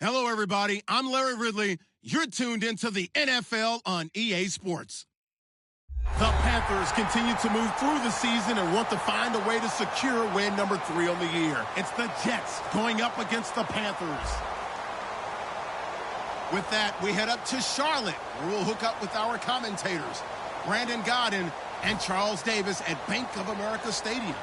Hello, everybody. I'm Larry Ridley. You're tuned into the NFL on EA Sports. The Panthers continue to move through the season and want to find a way to secure win number 3 on the year. It's the Jets going up against the Panthers. With that, we head up to Charlotte, where we'll hook up with our commentators, Brandon Godden and Charles Davis at Bank of America Stadium.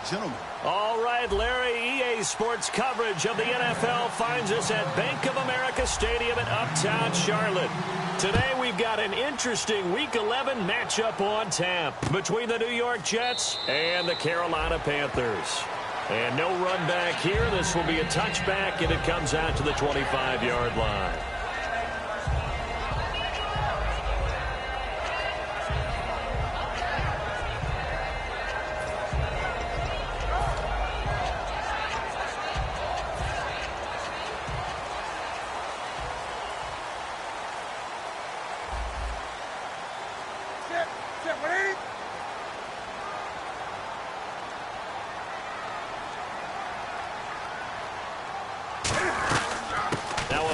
Gentlemen. All right, Larry, EA Sports coverage of the NFL finds us at Bank of America Stadium in uptown Charlotte. Today we've got an interesting Week 11 matchup on tap between the New York Jets and the Carolina Panthers. And no run back here. This will be a touchback, and it comes out to the 25-yard line.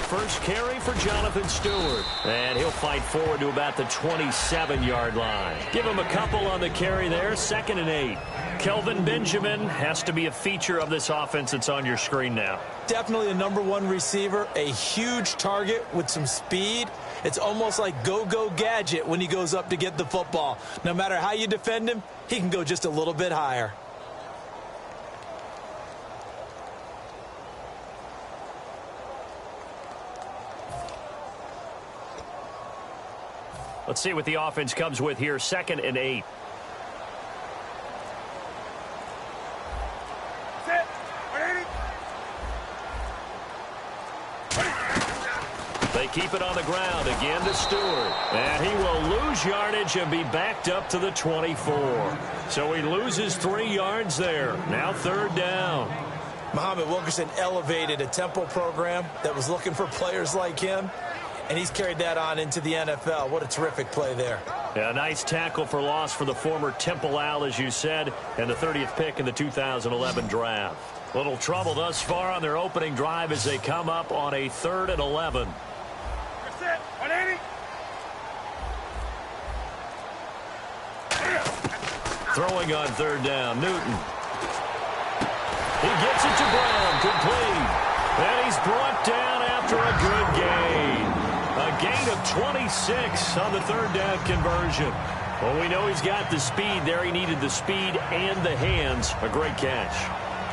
First carry for Jonathan Stewart. And he'll fight forward to about the 27-yard line. Give him a couple on the carry there. 2nd and 8. Kelvin Benjamin has to be a feature of this offense that's on your screen now. Definitely a #1 receiver, a huge target with some speed. It's almost like go-go gadget when he goes up to get the football. No matter how you defend him, he can go just a little bit higher. Let's see what the offense comes with here. 2nd and 8. They keep it on the ground again to Stewart. And he will lose yardage and be backed up to the 24. So he loses 3 yards there. Now 3rd down. Muhammad Wilkerson elevated a tempo program that was looking for players like him. And he's carried that on into the NFL. What a terrific play there. Yeah, a nice tackle for loss for the former Temple Owl, as you said, and the 30th pick in the 2011 draft. Little trouble thus far on their opening drive as they come up on a 3rd and 11. Set, 180. Throwing on 3rd down, Newton. He gets it to Brown, complete. And he's brought down after a good gain. A gain of 26 on the 3rd down conversion. Well, we know he's got the speed there. He needed the speed and the hands. A great catch.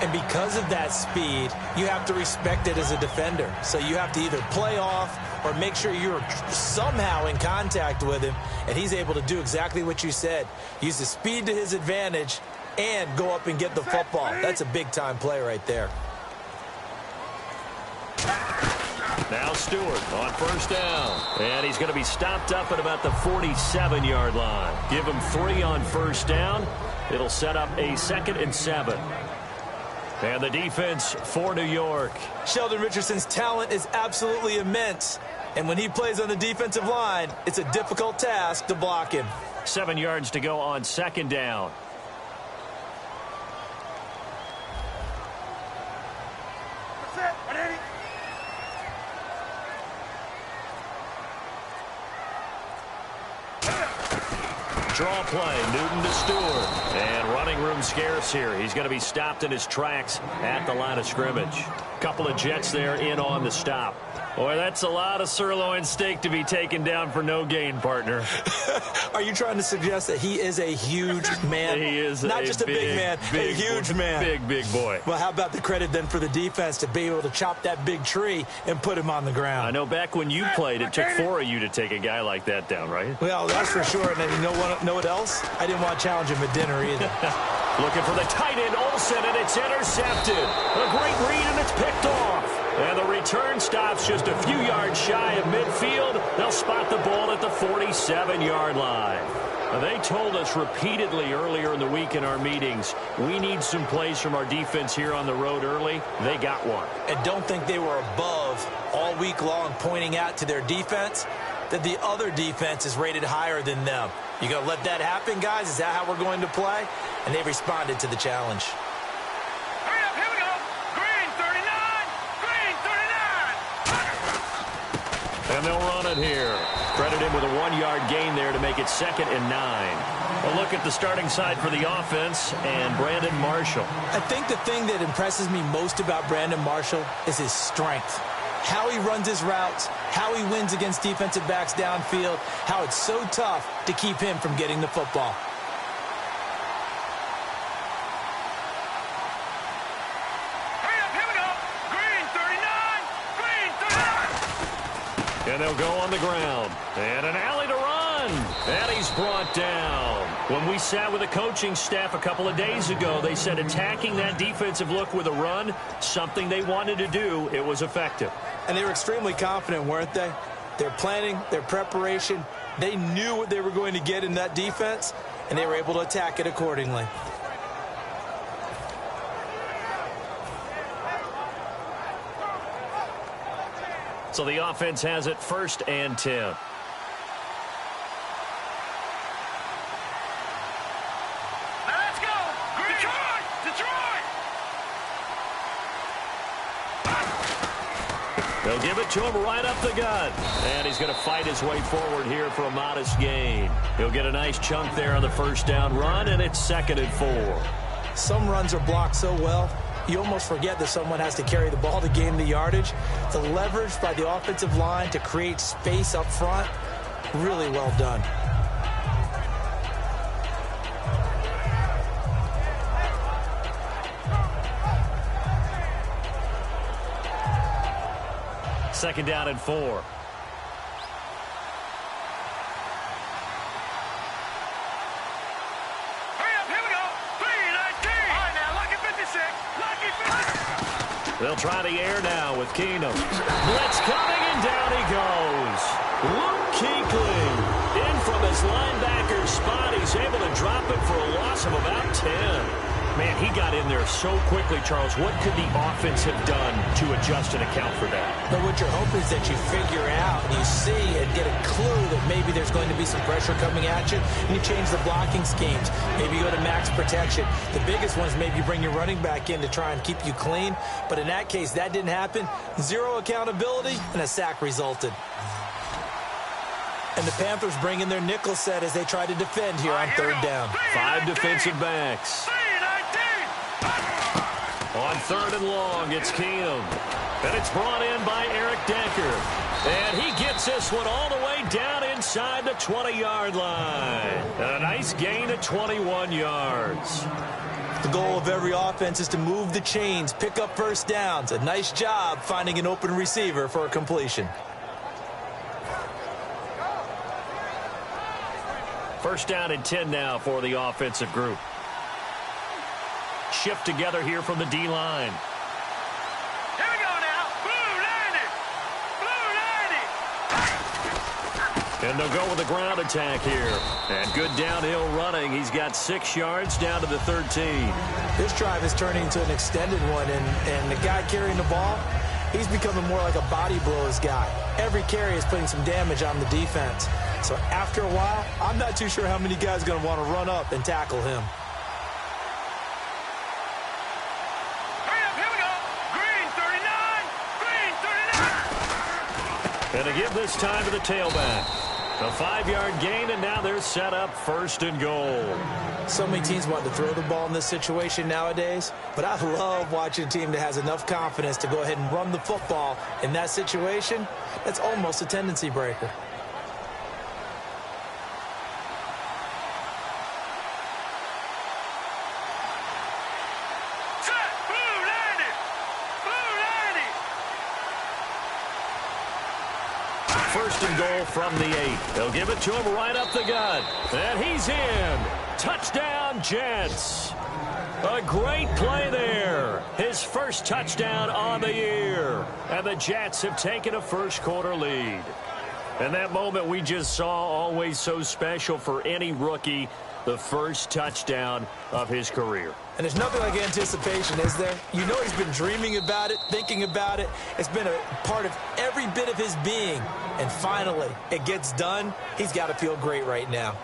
And because of that speed, you have to respect it as a defender. So you have to either play off or make sure you're somehow in contact with him. And he's able to do exactly what you said. Use the speed to his advantage and go up and get the football. That's a big-time play right there. Now Stewart on 1st down. And he's going to be stopped up at about the 47-yard line. Give him 3 on 1st down. It'll set up a 2nd and 7. And the defense for New York. Sheldon Richardson's talent is absolutely immense. And when he plays on the defensive line, it's a difficult task to block him. 7 yards to go on 2nd down. Draw play, Newton to Stewart. And running room scarce here. He's going to be stopped in his tracks at the line of scrimmage. Couple of Jets there in on the stop. Boy, that's a lot of sirloin steak to be taken down for no gain, partner. Are you trying to suggest that he is a huge man? He is not just a big man, a huge man. Big boy. Well, how about the credit then for the defense to be able to chop that big tree and put him on the ground? I know back when you played, it took 4 of you to take a guy like that down, right? Well, that's for sure. And then you know what else? I didn't want to challenge him at dinner either. Looking for the tight end, Olsen, and it's intercepted. A great read, and it's picked off. And the return stops just a few yards shy of midfield. They'll spot the ball at the 47-yard line. Now, they told us repeatedly earlier in the week in our meetings, we need some plays from our defense here on the road early. They got one. And don't think they were above all week long pointing out to their defense that the other defense is rated higher than them. You going to let that happen, guys? Is that how we're going to play? And they responded to the challenge. Hurry up, here we go. Green 39, green 39. And they'll run it here. Credit him with a 1-yard gain there to make it 2nd and 9. A look at the starting side for the offense and Brandon Marshall. I think the thing that impresses me most about Brandon Marshall is his strength. How he runs his routes, how he wins against defensive backs downfield, how it's so tough to keep him from getting the football. Hurry up, here we go. Green 39, green 39. And they'll go on the ground. And an alley to run. And he's brought down. When we sat with the coaching staff a couple of days ago, they said attacking that defensive look with a run, something they wanted to do, it was effective. And they were extremely confident, weren't they? Their planning, their preparation, they knew what they were going to get in that defense, and they were able to attack it accordingly. So the offense has it 1st and 10. Let's go. Detroit, Detroit. They'll give it to him right up the gut. And he's going to fight his way forward here for a modest gain. He'll get a nice chunk there on the 1st down run, and it's 2nd and 4. Some runs are blocked so well, you almost forget that someone has to carry the ball to gain the yardage. The leverage by the offensive line to create space up front, really well done. Second down and 4. They'll try the air now with Keenum. Blitz coming, and down he goes. Luke Kuechly in from his linebacker spot. He's able to drop it for a loss of about 10. Man, he got in there so quickly, Charles. What could the offense have done to adjust and account for that? But what you're hoping is that you figure out and you see and get a clue that maybe there's going to be some pressure coming at you, and you change the blocking schemes. Maybe you go to max protection. The biggest one is maybe you bring your running back in to try and keep you clean. But in that case, that didn't happen. Zero accountability, and a sack resulted. And the Panthers bring in their nickel set as they try to defend here on 3rd down. 5 defensive backs. On 3rd and long, it's Keenum. And it's brought in by Eric Decker. And he gets this one all the way down inside the 20-yard line. And a nice gain of 21 yards. The goal of every offense is to move the chains, pick up 1st downs. A nice job finding an open receiver for a completion. 1st down and 10 now for the offensive group. Shift together here from the D-line. Here we go now. Blue 90. Blue 90. And they'll go with a ground attack here. And good downhill running. He's got 6 yards down to the 13. This drive is turning into an extended one, and the guy carrying the ball, he's becoming more like a body blows guy. Every carry is putting some damage on the defense. So after a while, I'm not too sure how many guys are going to want to run up and tackle him. And to give this time to the tailback. A 5-yard gain, and now they're set up 1st and goal. So many teams want to throw the ball in this situation nowadays, but I love watching a team that has enough confidence to go ahead and run the football in that situation. That's almost a tendency breaker. First and goal from the 8. They'll give it to him right up the gut. And he's in. Touchdown, Jets. A great play there. His first touchdown on the year. And the Jets have taken a first-quarter lead. And that moment we just saw, always so special for any rookie, the first touchdown of his career. And there's nothing like anticipation, is there? You know he's been dreaming about it, thinking about it. It's been a part of every bit of his being. And finally, it gets done. He's got to feel great right now.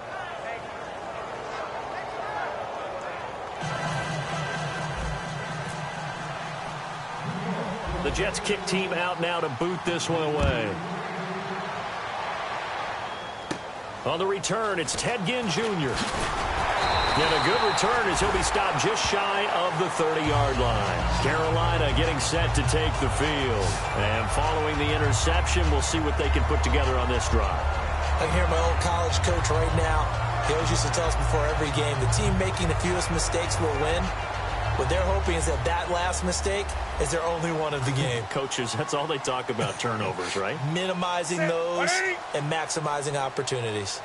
The Jets kick team out now to boot this one away. On the return, it's Ted Ginn Jr. And a good return as he'll be stopped just shy of the 30-yard line. Carolina getting set to take the field. And following the interception, we'll see what they can put together on this drive. I can hear my old college coach right now. He always used to tell us before every game, the team making the fewest mistakes will win. What they're hoping is that last mistake is their only one of the game. Coaches, that's all they talk about, turnovers, right? Minimizing those and maximizing opportunities.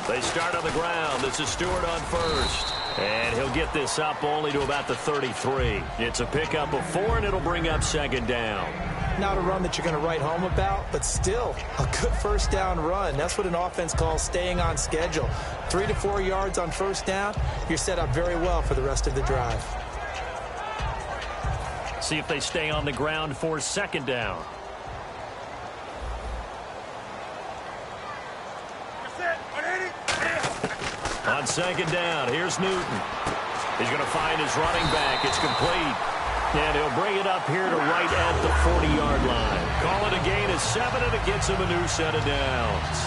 They start on the ground. This is Stewart on first. And he'll get this up only to about the 33. It's a pickup of 4, and it'll bring up second down. Not a run that you're going to write home about, but still a good first down run. That's what an offense calls staying on schedule. 3 to 4 yards on first down, you're set up very well for the rest of the drive. See if they stay on the ground for second down. On second down, here's Newton. He's going to find his running back. It's complete. And he'll bring it up here to right at the 40-yard line. Call it a gain of 7, and it gets him a new set of downs.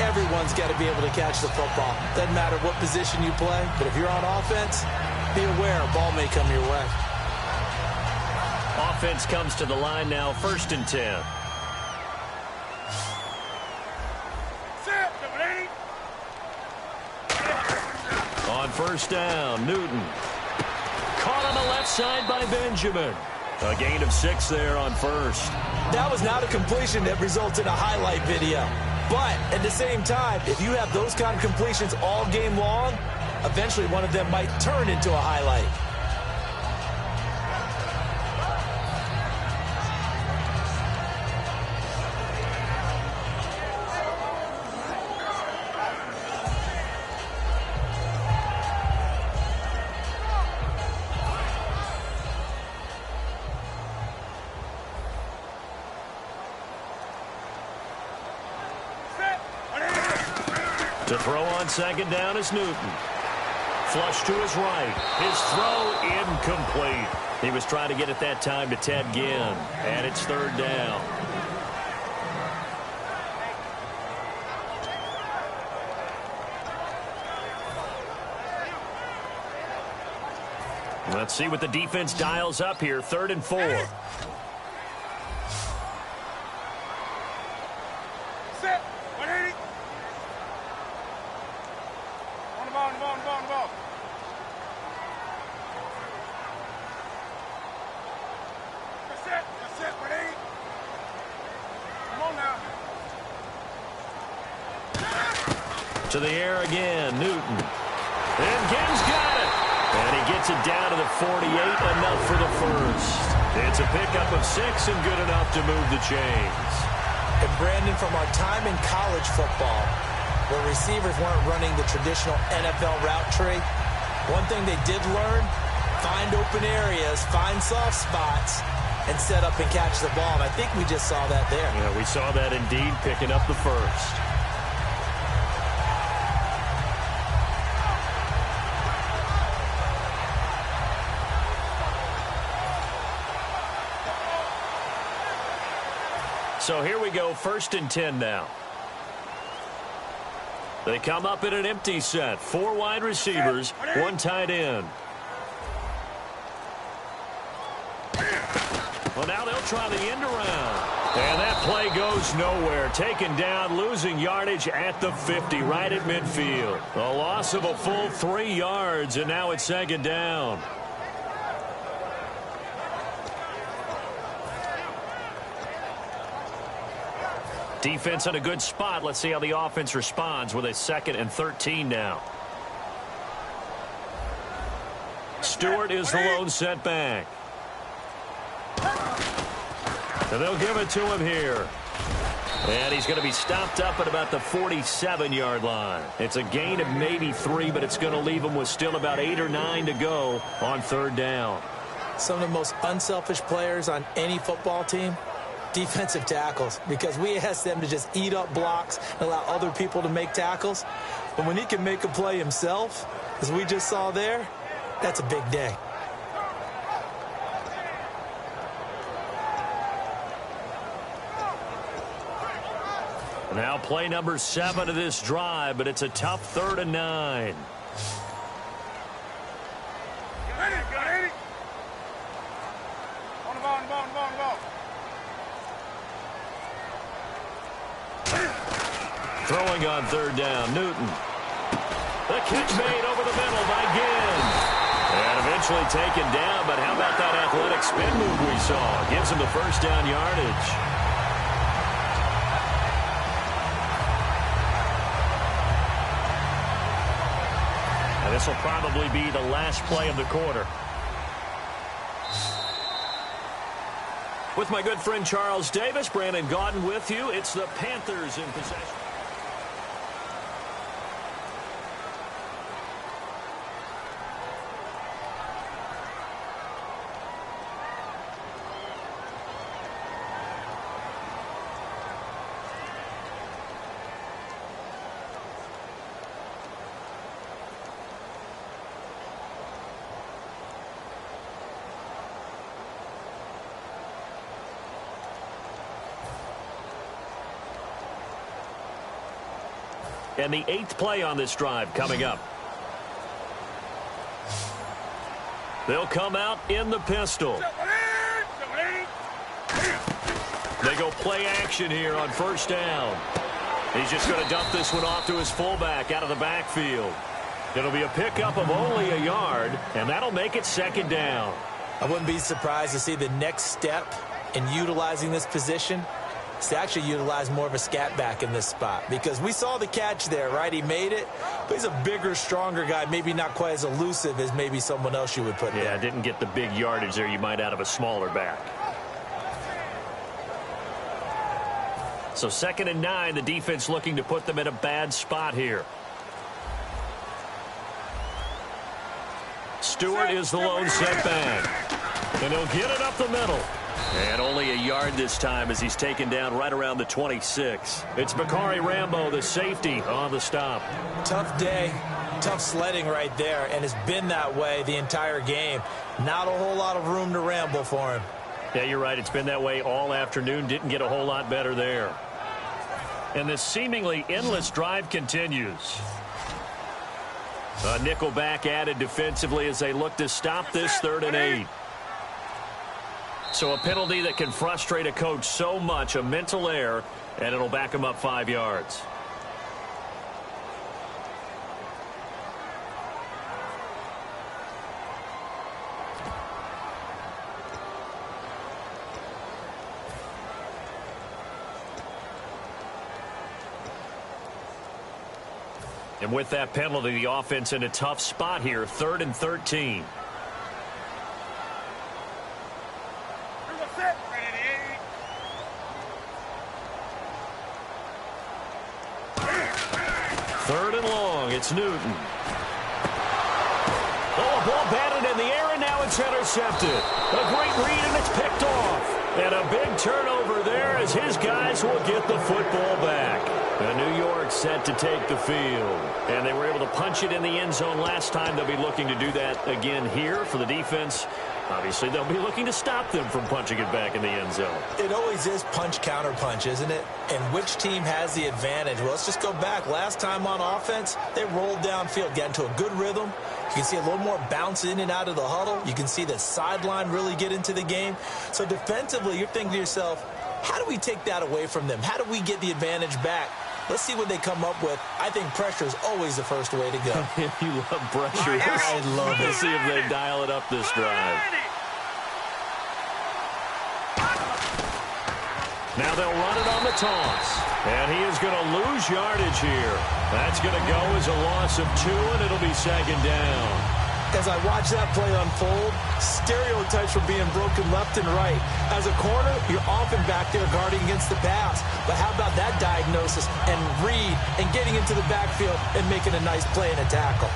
Everyone's got to be able to catch the football. Doesn't matter what position you play, but if you're on offense, be aware a ball may come your way. Offense comes to the line now, 1st and 10. On first down, Newton. Caught on the left side by Benjamin. A gain of 6 there on first. That was not a completion that results in a highlight video. But at the same time, if you have those kind of completions all game long, eventually one of them might turn into a highlight. To throw on second down is Newton. Flush to his right. His throw incomplete. He was trying to get it that time to Ted Ginn. And it's 3rd down. Let's see what the defense dials up here. 3rd and 4. To the air again, Newton. And Ginn's got it. And he gets it down to the 48, enough for the first. It's a pickup of 6 and good enough to move the chains. And Brandon, from our time in college football, where receivers weren't running the traditional NFL route tree, one thing they did learn, find open areas, find soft spots, and set up and catch the ball. And I think we just saw that there. Yeah, we saw that indeed, picking up the first. So here we go, 1st and 10 now. They come up in an empty set. 4 wide receivers, 1 tight end. Well, now they'll try the end around. And that play goes nowhere. Taken down, losing yardage at the 50, right at midfield. A loss of a full 3 yards, and now it's 2nd down. Defense in a good spot. Let's see how the offense responds with a 2nd and 13 now. Stewart is the lone setback. And they'll give it to him here. And he's going to be stopped up at about the 47-yard line. It's a gain of maybe 3, but it's going to leave him with still about 8 or 9 to go on 3rd down. Some of the most unselfish players on any football team, defensive tackles, because we ask them to just eat up blocks and allow other people to make tackles. But when he can make a play himself, as we just saw there, that's a big day. Now play number 7 of this drive, but it's a tough 3rd and 9. On the ball. Throwing on 3rd down, Newton. The catch made over the middle by Ginn. And eventually taken down, but how about that athletic spin move we saw? Gives him the 1st down yardage. And this will probably be the last play of the quarter. With my good friend Charles Davis, Brandon Gaudin with you. It's the Panthers in possession. And the 8th play on this drive coming up. They'll come out in the pistol. They go play action here on 1st down. He's just going to dump this one off to his fullback out of the backfield. It'll be a pickup of only a yard, and that'll make it 2nd down. I wouldn't be surprised to see the next step in utilizing this position is to actually utilize more of a scat back in this spot, because we saw the catch there, right? He made it, but he's a bigger, stronger guy, maybe not quite as elusive as maybe someone else you would put there. Yeah, didn't get the big yardage there you might out of a smaller back. So 2nd and 9, the defense looking to put them in a bad spot here. Stewart is the lone setback. And he'll get it up the middle. And only a yard this time as he's taken down right around the 26. It's Bakari Rambo, the safety, on the stop. Tough day, tough sledding right there, and it's been that way the entire game. Not a whole lot of room to ramble for him. Yeah, you're right. It's been that way all afternoon. Didn't get a whole lot better there. And this seemingly endless drive continues. A nickel back added defensively as they look to stop this 3rd and 8. So a penalty that can frustrate a coach so much, a mental error, and it'll back him up 5 yards. And with that penalty, the offense in a tough spot here, 3rd and 13. Third and long, it's Newton. Oh, a ball batted in the air, and now it's intercepted. A great read, and it's picked off. And a big turnover there as his guys will get the football back. And New York set to take the field. And they were able to punch it in the end zone last time. They'll be looking to do that again here for the defense. Obviously, they'll be looking to stop them from punching it back in the end zone. It always is punch-counter-punch, isn't it? And which team has the advantage? Well, let's just go back. Last time on offense, they rolled downfield, got into a good rhythm. You can see a little more bounce in and out of the huddle. You can see the sideline really get into the game. So defensively, you're thinking to yourself, how do we take that away from them? How do we get the advantage back? Let's see what they come up with. I think pressure is always the first way to go. You love pressure. I love it. Let's see if they dial it up this drive. Now they'll run it on the toss. And he is going to lose yardage here. That's going to go as a loss of 2, and it'll be 2nd down. As I watch that play unfold, stereotypes were being broken left and right. As a corner, you're often back there guarding against the pass. But how about that diagnosis and read and getting into the backfield and making a nice play and a tackle?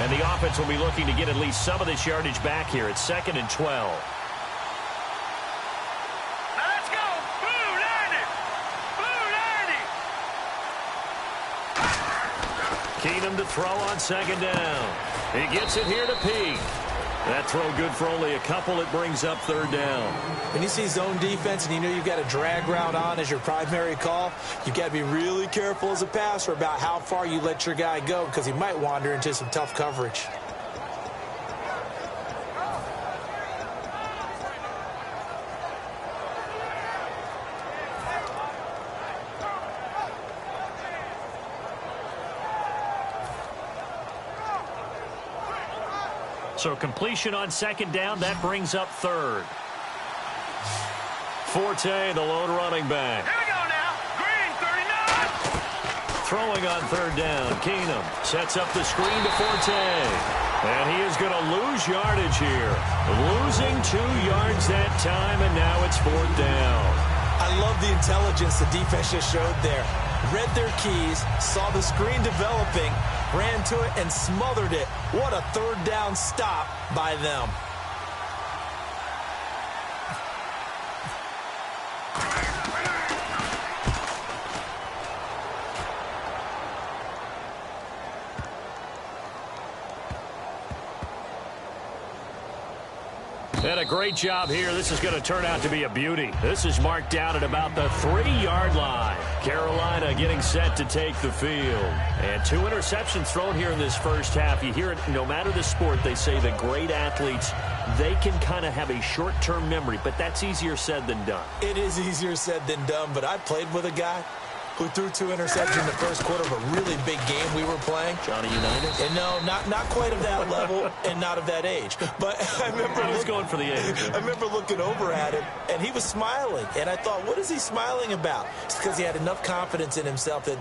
And the offense will be looking to get at least some of this yardage back here. It's 2nd and 12. Keenum to throw on second down. He gets it here to Peake. That throw good for only a couple. It brings up third down. When you see zone defense and you know you've got a drag route on as your primary call, you've got to be really careful as a passer about how far you let your guy go because he might wander into some tough coverage. So completion on second down, that brings up third. Forte, the lone running back. Here we go now. Green, 39. Throwing on third down, Keenum sets up the screen to Forte. And he is going to lose yardage here. Losing 2 yards that time, and now it's fourth down. I love the intelligence the defense just showed there. Read their keys, saw the screen developing, ran to it and smothered it. What a third down stop by them. And a great job here. This is going to turn out to be a beauty. This is marked down at about the 3-yard line. Carolina getting set to take the field. And 2 interceptions thrown here in this first half. You hear it, no matter the sport, they say the great athletes, they can kind of have a short-term memory, but that's easier said than done. It is easier said than done, but I played with a guy who threw 2 interceptions in the first quarter of a really big game we were playing. Johnny Unitas? And no, not quite of that level and not of that age. But I remember I was going for the age. I remember looking over at him, and he was smiling. And I thought, what is he smiling about? It's because he had enough confidence in himself that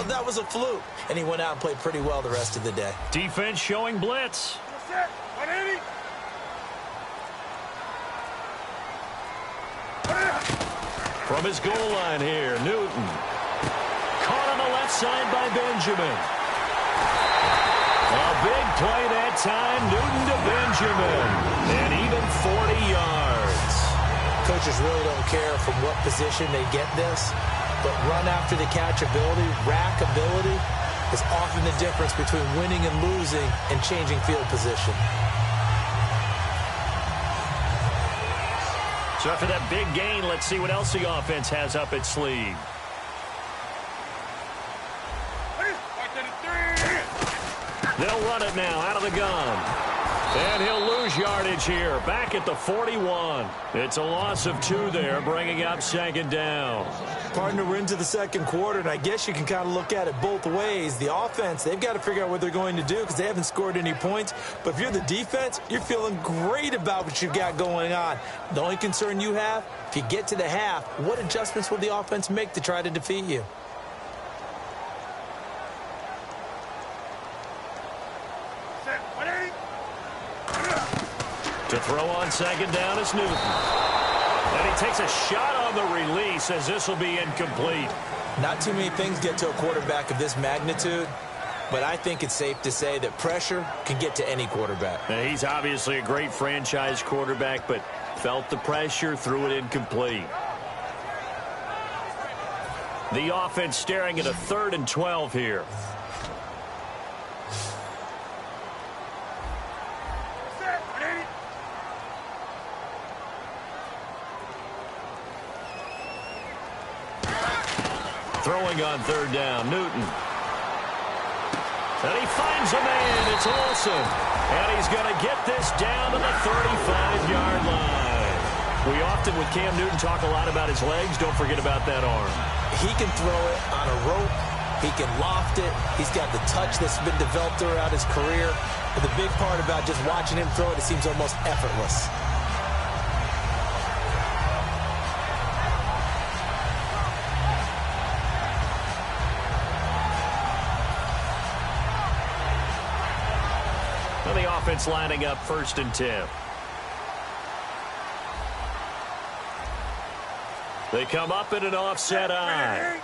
that was a fluke. And he went out and played pretty well the rest of the day. Defense showing blitz. Set. 180. From his goal line here, Newton. Caught on the left side by Benjamin. A big play that time, Newton to Benjamin. And even 40 yards. Coaches really don't care from what position they get this, but run after the catch ability, rack ability, is often the difference between winning and losing and changing field position. So after that big gain, let's see what else the offense has up its sleeve. They'll run it now out of the gun. And he'll lose yardage here. Back at the 41. It's a loss of 2 there, bringing up second down. Partner, we're into the second quarter, and I guess you can kind of look at it both ways. The offense, they've got to figure out what they're going to do because they haven't scored any points. But if you're the defense, you're feeling great about what you've got going on. The only concern you have, if you get to the half, what adjustments will the offense make to try to defeat you? To throw on second down is Newton. And he takes a shot on the release as this will be incomplete. Not too many things get to a quarterback of this magnitude, but I think it's safe to say that pressure can get to any quarterback. Now, he's obviously a great franchise quarterback, but felt the pressure, threw it incomplete. The offense staring at a 3rd and 12 here. Throwing on 3rd down, Newton. And he finds a man. It's Olsen. And he's going to get this down to the 35-yard line. We often, with Cam Newton, talk a lot about his legs. Don't forget about that arm. He can throw it on a rope. He can loft it. He's got the touch that's been developed throughout his career. But the big part about just watching him throw it, it seems almost effortless. The offense lining up 1st and 10. They come up in an offset eye.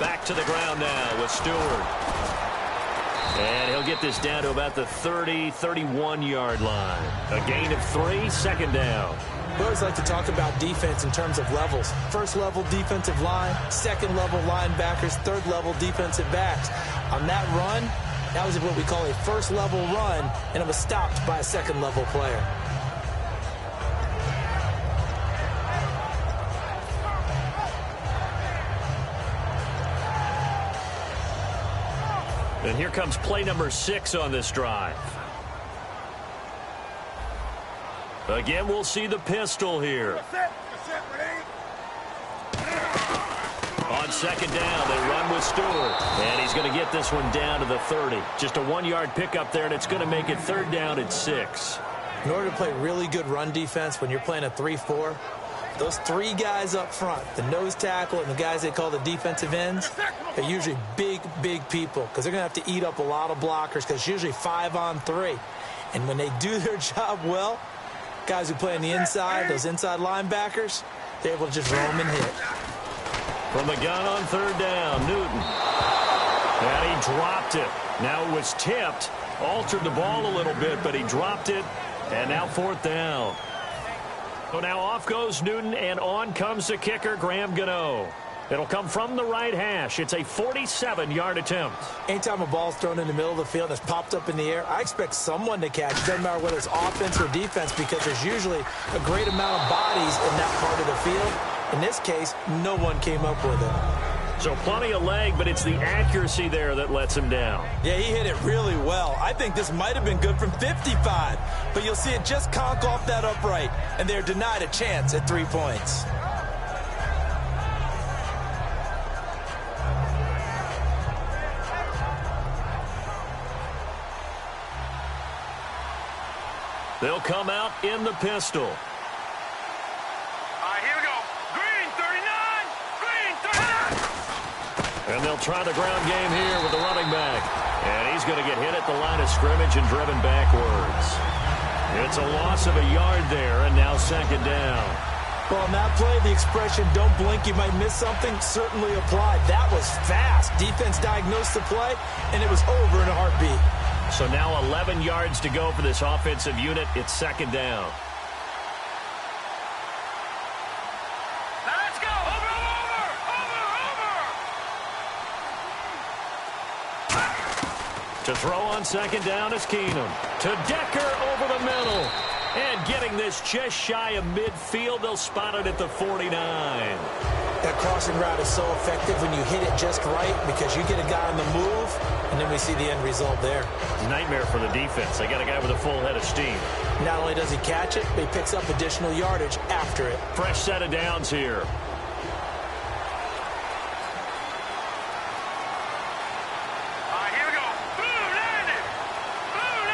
Back to the ground now with Stewart. And he'll get this down to about the 30, 31-yard line. A gain of 3, second down. We always like to talk about defense in terms of levels. First level defensive line, second level linebackers, third level defensive backs. On that run, that was what we call a first level run, and it was stopped by a second level player. And here comes play number 6 on this drive. Again, we'll see the pistol here. On second down, they run with Stewart. And he's going to get this one down to the 30. Just a 1-yard pickup there, and it's going to make it third down and 6. In order to play really good run defense when you're playing a 3-4, those 3 guys up front, the nose tackle and the guys they call the defensive ends, they're usually big, big people because they're going to have to eat up a lot of blockers because it's usually 5 on 3. And when they do their job well, guys who play on the inside, those inside linebackers, they're able to just roam and hit. From the gun on third down, Newton. And he dropped it. Now it was tipped, altered the ball a little bit, but he dropped it. And now fourth down. So now off goes Newton, and on comes the kicker, Graham Gano. It'll come from the right hash. It's a 47-yard attempt. Anytime a ball's thrown in the middle of the field and it's popped up in the air, I expect someone to catch. It doesn't matter whether it's offense or defense because there's usually a great amount of bodies in that part of the field. In this case, no one came up with it. So plenty of leg, but it's the accuracy there that lets him down. Yeah, he hit it really well. I think this might have been good from 55, but you'll see it just conk off that upright, and they're denied a chance at 3 points. They'll come out in the pistol. All right, here we go. Green, 39. Green, 39. And they'll try the ground game here with the running back. And he's going to get hit at the line of scrimmage and driven backwards. It's a loss of a yard there, and now second down. Well, on that play, the expression, don't blink, you might miss something, certainly applied. That was fast. Defense diagnosed the play, and it was over in a heartbeat. So now 11 yards to go for this offensive unit. It's second down. Now let's go. Over. To throw on second down is Keenum. To Decker over the middle. And getting this just shy of midfield. They'll spot it at the 49. That crossing route is so effective when you hit it just right because you get a guy on the move, and then we see the end result there. Nightmare for the defense. They got a guy with a full head of steam. Not only does he catch it, but he picks up additional yardage after it. Fresh set of downs here. All right, here we go. Blue 90. Blue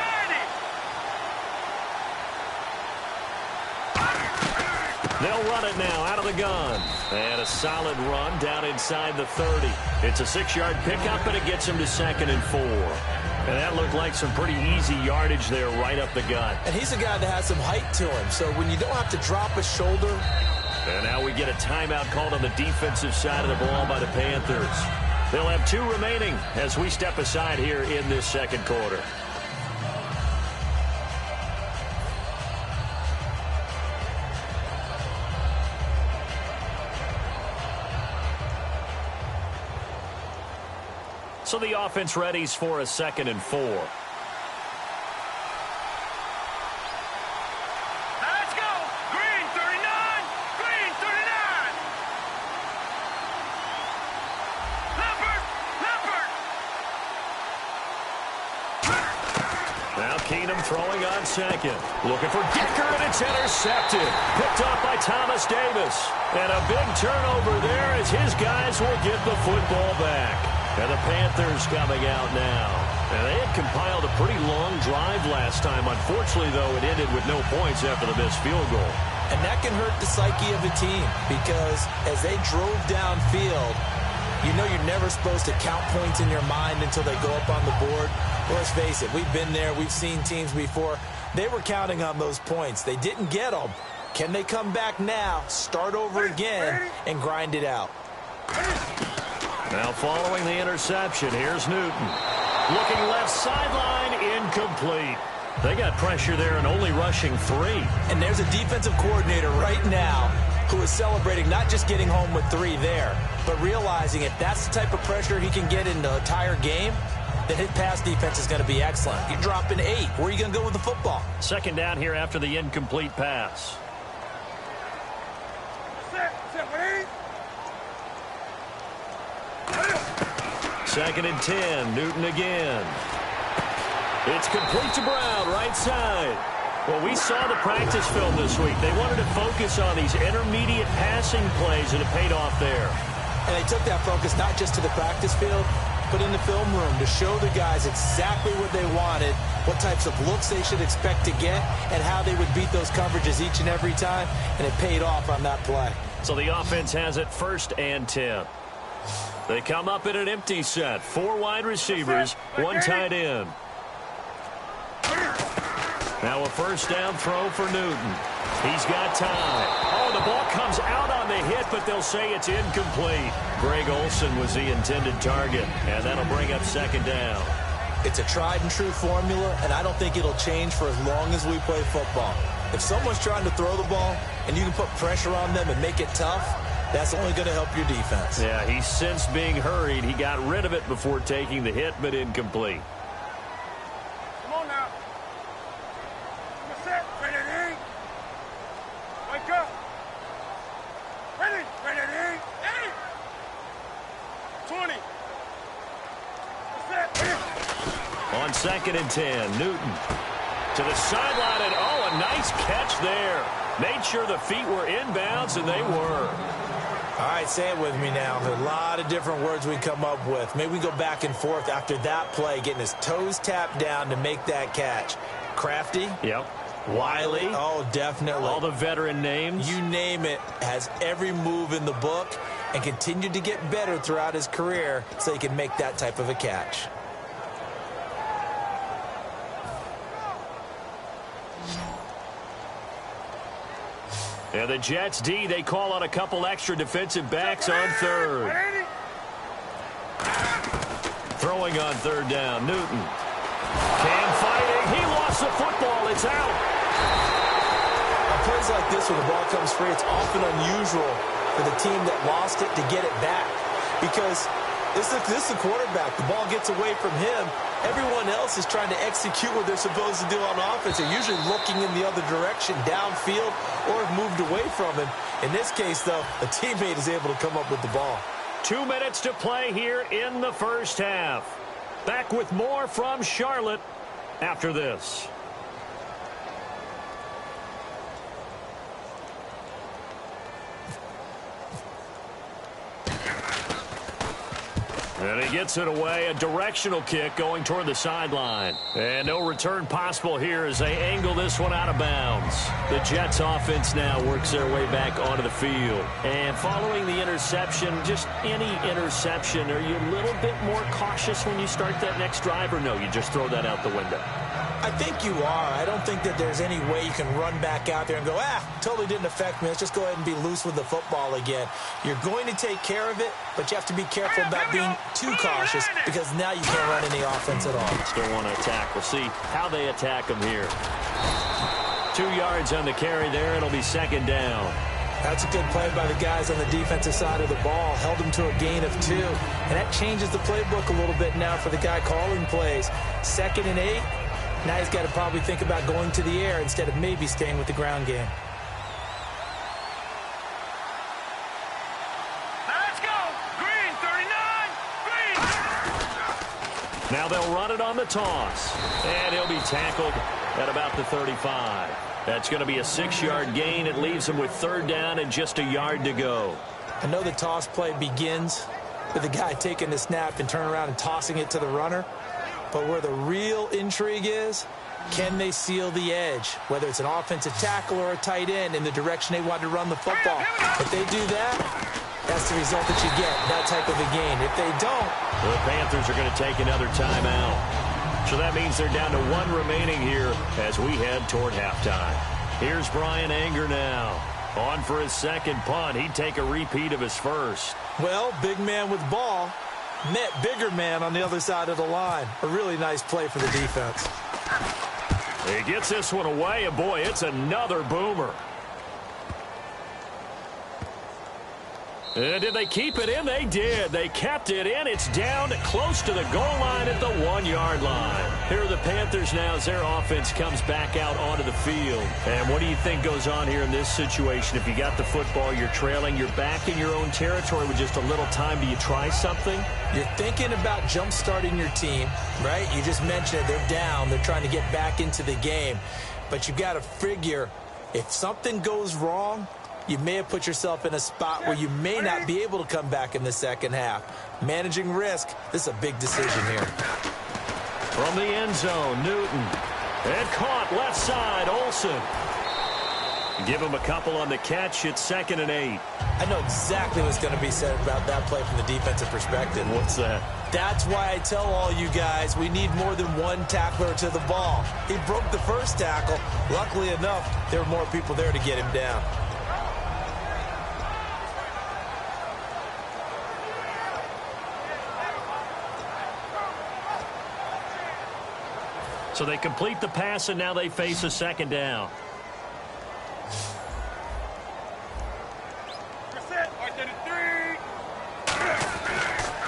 90. They'll run it now out of the gun. And a solid run down inside the 30. It's a 6-yard pickup, and it gets him to second and 4. And that looked like some pretty easy yardage there right up the gut. And he's a guy that has some height to him, so when you don't have to drop a shoulder. And now we get a timeout called on the defensive side of the ball by the Panthers. They'll have 2 remaining as we step aside here in this second quarter. So the offense readies for a second and 4. Now let's go. Green 39. Green 39. Leopard. Leopard. Now Keenum throwing on second. Looking for Decker, and it's intercepted. Picked up by Thomas Davis. And a big turnover there as his guys will get the football back. And the Panthers coming out now. And they had compiled a pretty long drive last time. Unfortunately, though, it ended with no points after the missed field goal. And that can hurt the psyche of a team because as they drove downfield, you know you're never supposed to count points in your mind until they go up on the board. Well, let's face it, we've been there. We've seen teams before. They were counting on those points. They didn't get them. Can they come back now, start over again, and grind it out? Now following the interception, here's Newton. Looking left sideline, incomplete. They got pressure there and only rushing 3. And there's a defensive coordinator right now who is celebrating not just getting home with 3 there, but realizing if that's the type of pressure he can get in the entire game, then his pass defense is going to be excellent. You're dropping 8. Where are you going to go with the football? Second down here after the incomplete pass. Second and 10. Newton again. It's complete to Brown, right side. Well, we saw the practice film this week. They wanted to focus on these intermediate passing plays, and it paid off there. And they took that focus not just to the practice field, but in the film room to show the guys exactly what they wanted, what types of looks they should expect to get, and how they would beat those coverages each and every time, and it paid off on that play. So the offense has it 1st and 10. They come up in an empty set. 4 wide receivers, 1 tight end. Now a first down throw for Newton. He's got time. Oh, the ball comes out on the hit, but they'll say it's incomplete. Greg Olsen was the intended target, and that'll bring up 2nd down. It's a tried-and-true formula, and I don't think it'll change for as long as we play football. If someone's trying to throw the ball and you can put pressure on them and make it tough, that's only going to help your defense. Yeah, he's since being hurried. He got rid of it before taking the hit, but incomplete. Come on now. You're set. Ready. Wake up. Ready. 20. You're set. On 2nd and 10, Newton to the sideline, and oh, a nice catch there. Made sure the feet were inbounds, and they were. All right, say it with me now. There's a lot of different words we come up with. Maybe we go back and forth after that play, getting his toes tapped down to make that catch. Crafty? Yep. Wiley? Oh, definitely. All the veteran names? You name it. Has every move in the book and continued to get better throughout his career so he can make that type of a catch. And the Jets D, they call on a couple extra defensive backs on 3rd. Throwing on 3rd down, Newton. Cam fighting. He lost the football. It's out. On plays like this where the ball comes free, it's often unusual for the team that lost it to get it back. Because this is the quarterback. The ball gets away from him. Everyone else is trying to execute what they're supposed to do on offense. They're usually looking in the other direction, downfield, or have moved away from him. In this case, though, a teammate is able to come up with the ball. 2 minutes to play here in the first half. Back with more from Charlotte after this. And he gets it away, a directional kick going toward the sideline. And no return possible here as they angle this one out of bounds. The Jets offense now works their way back onto the field. And following the interception, just any interception, are you a little bit more cautious when you start that next drive, or no, you just throw that out the window? I think you are. I don't think that there's any way you can run back out there and go, totally didn't affect me. Let's just go ahead and be loose with the football again. You're going to take care of it, but you have to be careful about being too cautious because now you can't run any offense at all. Still want to attack. We'll see how they attack them here. 2 yards on the carry there. It'll be 2nd down. That's a good play by the guys on the defensive side of the ball. Held them to a gain of 2. And that changes the playbook a little bit now for the guy calling plays. 2nd and 8. Now he's got to probably think about going to the air instead of maybe staying with the ground game. Let's go. Green, 39. Green. Now they'll run it on the toss. And he'll be tackled at about the 35. That's going to be a 6-yard gain. It leaves him with 3rd down and just a yard to go. I know the toss play begins with the guy taking the snap and turning around and tossing it to the runner. But where the real intrigue is, can they seal the edge, whether it's an offensive tackle or a tight end in the direction they want to run the football? If they do that, that's the result that you get, that type of a gain. If they don't, the Panthers are going to take another timeout. So that means they're down to 1 remaining here as we head toward halftime. Here's Brian Anger now. On for his 2nd punt. He'd take a repeat of his first. Well, big man with ball met bigger man on the other side of the line. A really nice play for the defense. He gets this one away, and boy, it's another boomer. Did they keep it in? They did. They kept it in. It's down close to the goal line at the 1-yard line. Here are the Panthers now as their offense comes back out onto the field. And what do you think goes on here in this situation? If you got the football, you're trailing, you're back in your own territory with just a little time. Do you try something? You're thinking about jump-starting your team, right? You just mentioned it. They're down. They're trying to get back into the game. But you got to figure if something goes wrong, you may have put yourself in a spot where you may not be able to come back in the second half. Managing risk, this is a big decision here. From the end zone, Newton. And caught left side, Olsen. Give him a couple on the catch. It's 2nd and 8. I know exactly what's going to be said about that play from the defensive perspective. What's that? That's why I tell all you guys we need more than one tackler to the ball. He broke the first tackle. Luckily enough, there were more people there to get him down. So they complete the pass, and now they face a 2nd down.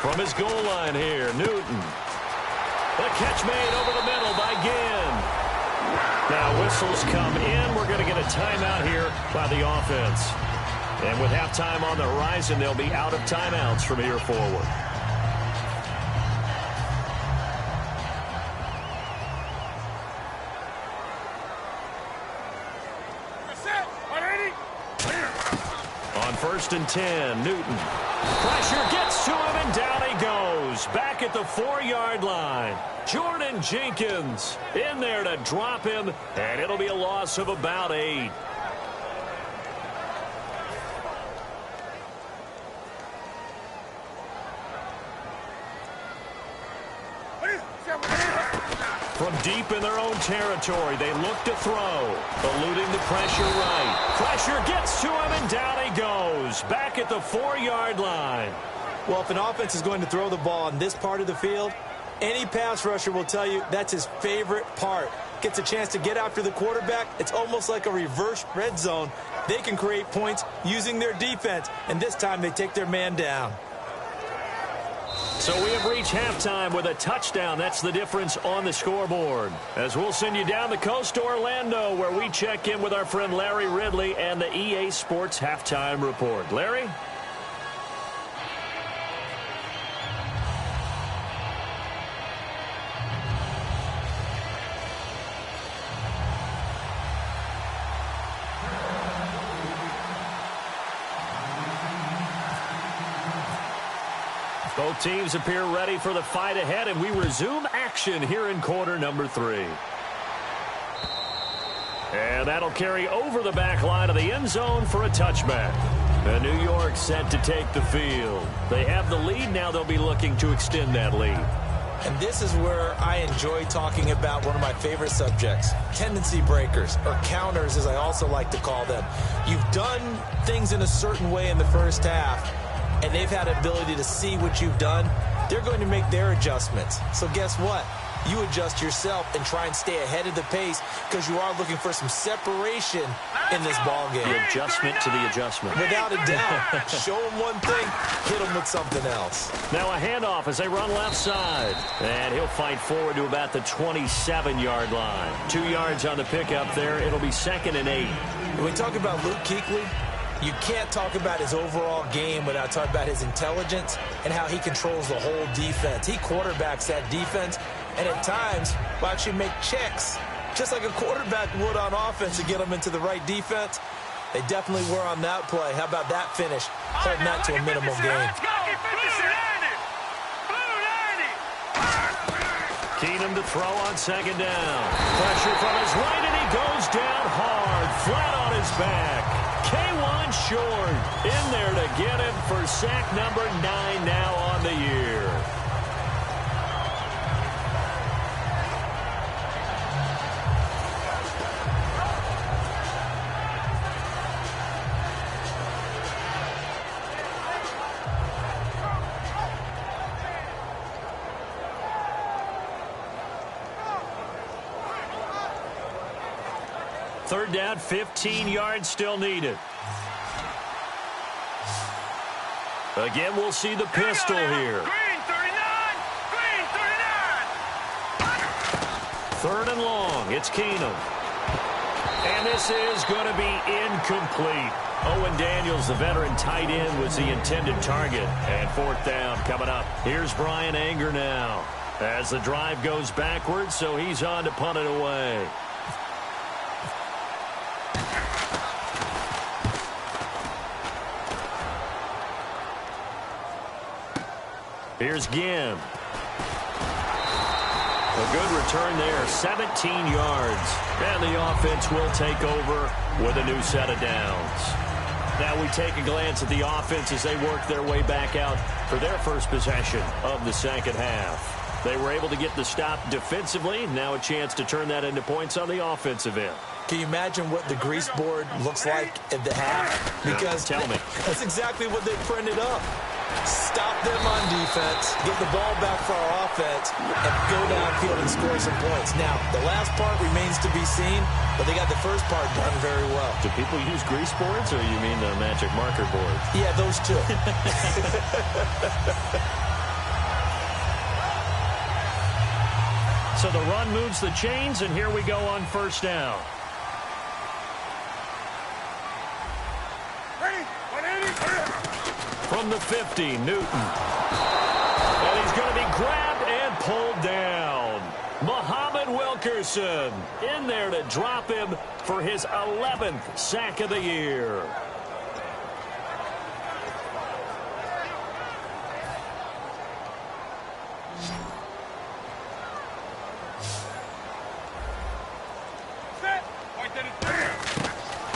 From his goal line here, Newton. The catch made over the middle by Ginn. Now whistles come in. We're going to get a timeout here by the offense. And with halftime on the horizon, they'll be out of timeouts from here forward. On 1st and 10, Newton. Pressure gets to him, and down he goes. Back at the 4-yard line. Jordan Jenkins in there to drop him, and it'll be a loss of about 8. From deep in their own territory, they look to throw. Eluding the pressure right. Pressure gets to him, and down he goes. Back at the 4-yard line. Well, if an offense is going to throw the ball on this part of the field, any pass rusher will tell you that's his favorite part. Gets a chance to get after the quarterback. It's almost like a reverse red zone. They can create points using their defense, and this time they take their man down. So we have reached halftime with a touchdown. That's the difference on the scoreboard. As we'll send you down the coast to Orlando, where we check in with our friend Larry Ridley and the EA Sports Halftime Report. Larry? Both teams appear ready for the fight ahead, and we resume action here in quarter number 3. And that'll carry over the back line of the end zone for a touchback. And New York set to take the field. They have the lead. Now they'll be looking to extend that lead. And this is where I enjoy talking about one of my favorite subjects, tendency breakers, or counters as I also like to call them. You've done things in a certain way in the first half, and they've had the ability to see what you've done. They're going to make their adjustments. So guess what? You adjust yourself and try and stay ahead of the pace because you are looking for some separation in this ball game. The adjustment to the adjustment. Without a doubt. Show them one thing, hit them with something else. Now a handoff as they run left side. And he'll fight forward to about the 27-yard line. 2 yards on the pickup there. It'll be 2nd and 8. When we talk about Luke Kuechly, you can't talk about his overall game without talking about his intelligence and how he controls the whole defense. He quarterbacks that defense, and at times will actually make checks, just like a quarterback would on offense to get them into the right defense. They definitely were on that play. How about that finish? Holding that to a minimum gain. Keenum to throw on 2nd down. Pressure from his right, and he goes down hard, flat on his back. K1 Short in there to get him for sack number 9 now on the year. third down, 15 yards still needed. Again, we'll see the pistol here. Green 39! Green 39! Third and long. It's Keenum. And this is going to be incomplete. Owen Daniels, the veteran tight end, was the intended target. And fourth down coming up. Here's Brian Anger now as the drive goes backwards, so he's on to punt it away. Here's Ginn. A good return there, 17 yards. And the offense will take over with a new set of downs. Now we take a glance at the offense as they work their way back out for their first possession of the second half. They were able to get the stop defensively. Now a chance to turn that into points on the offensive end. Can you imagine what the grease board looks like at the half? Because tell me. That's exactly what they printed up. Stop them on defense, get the ball back for our offense, and go downfield and score some points. Now, the last part remains to be seen, but they got the first part done very well. Do people use grease boards, or you mean the magic marker boards? Yeah, those two. So the run moves the chains, and here we go on first down. From the 50, Newton. And he's going to be grabbed and pulled down. Muhammad Wilkerson in there to drop him for his 11th sack of the year.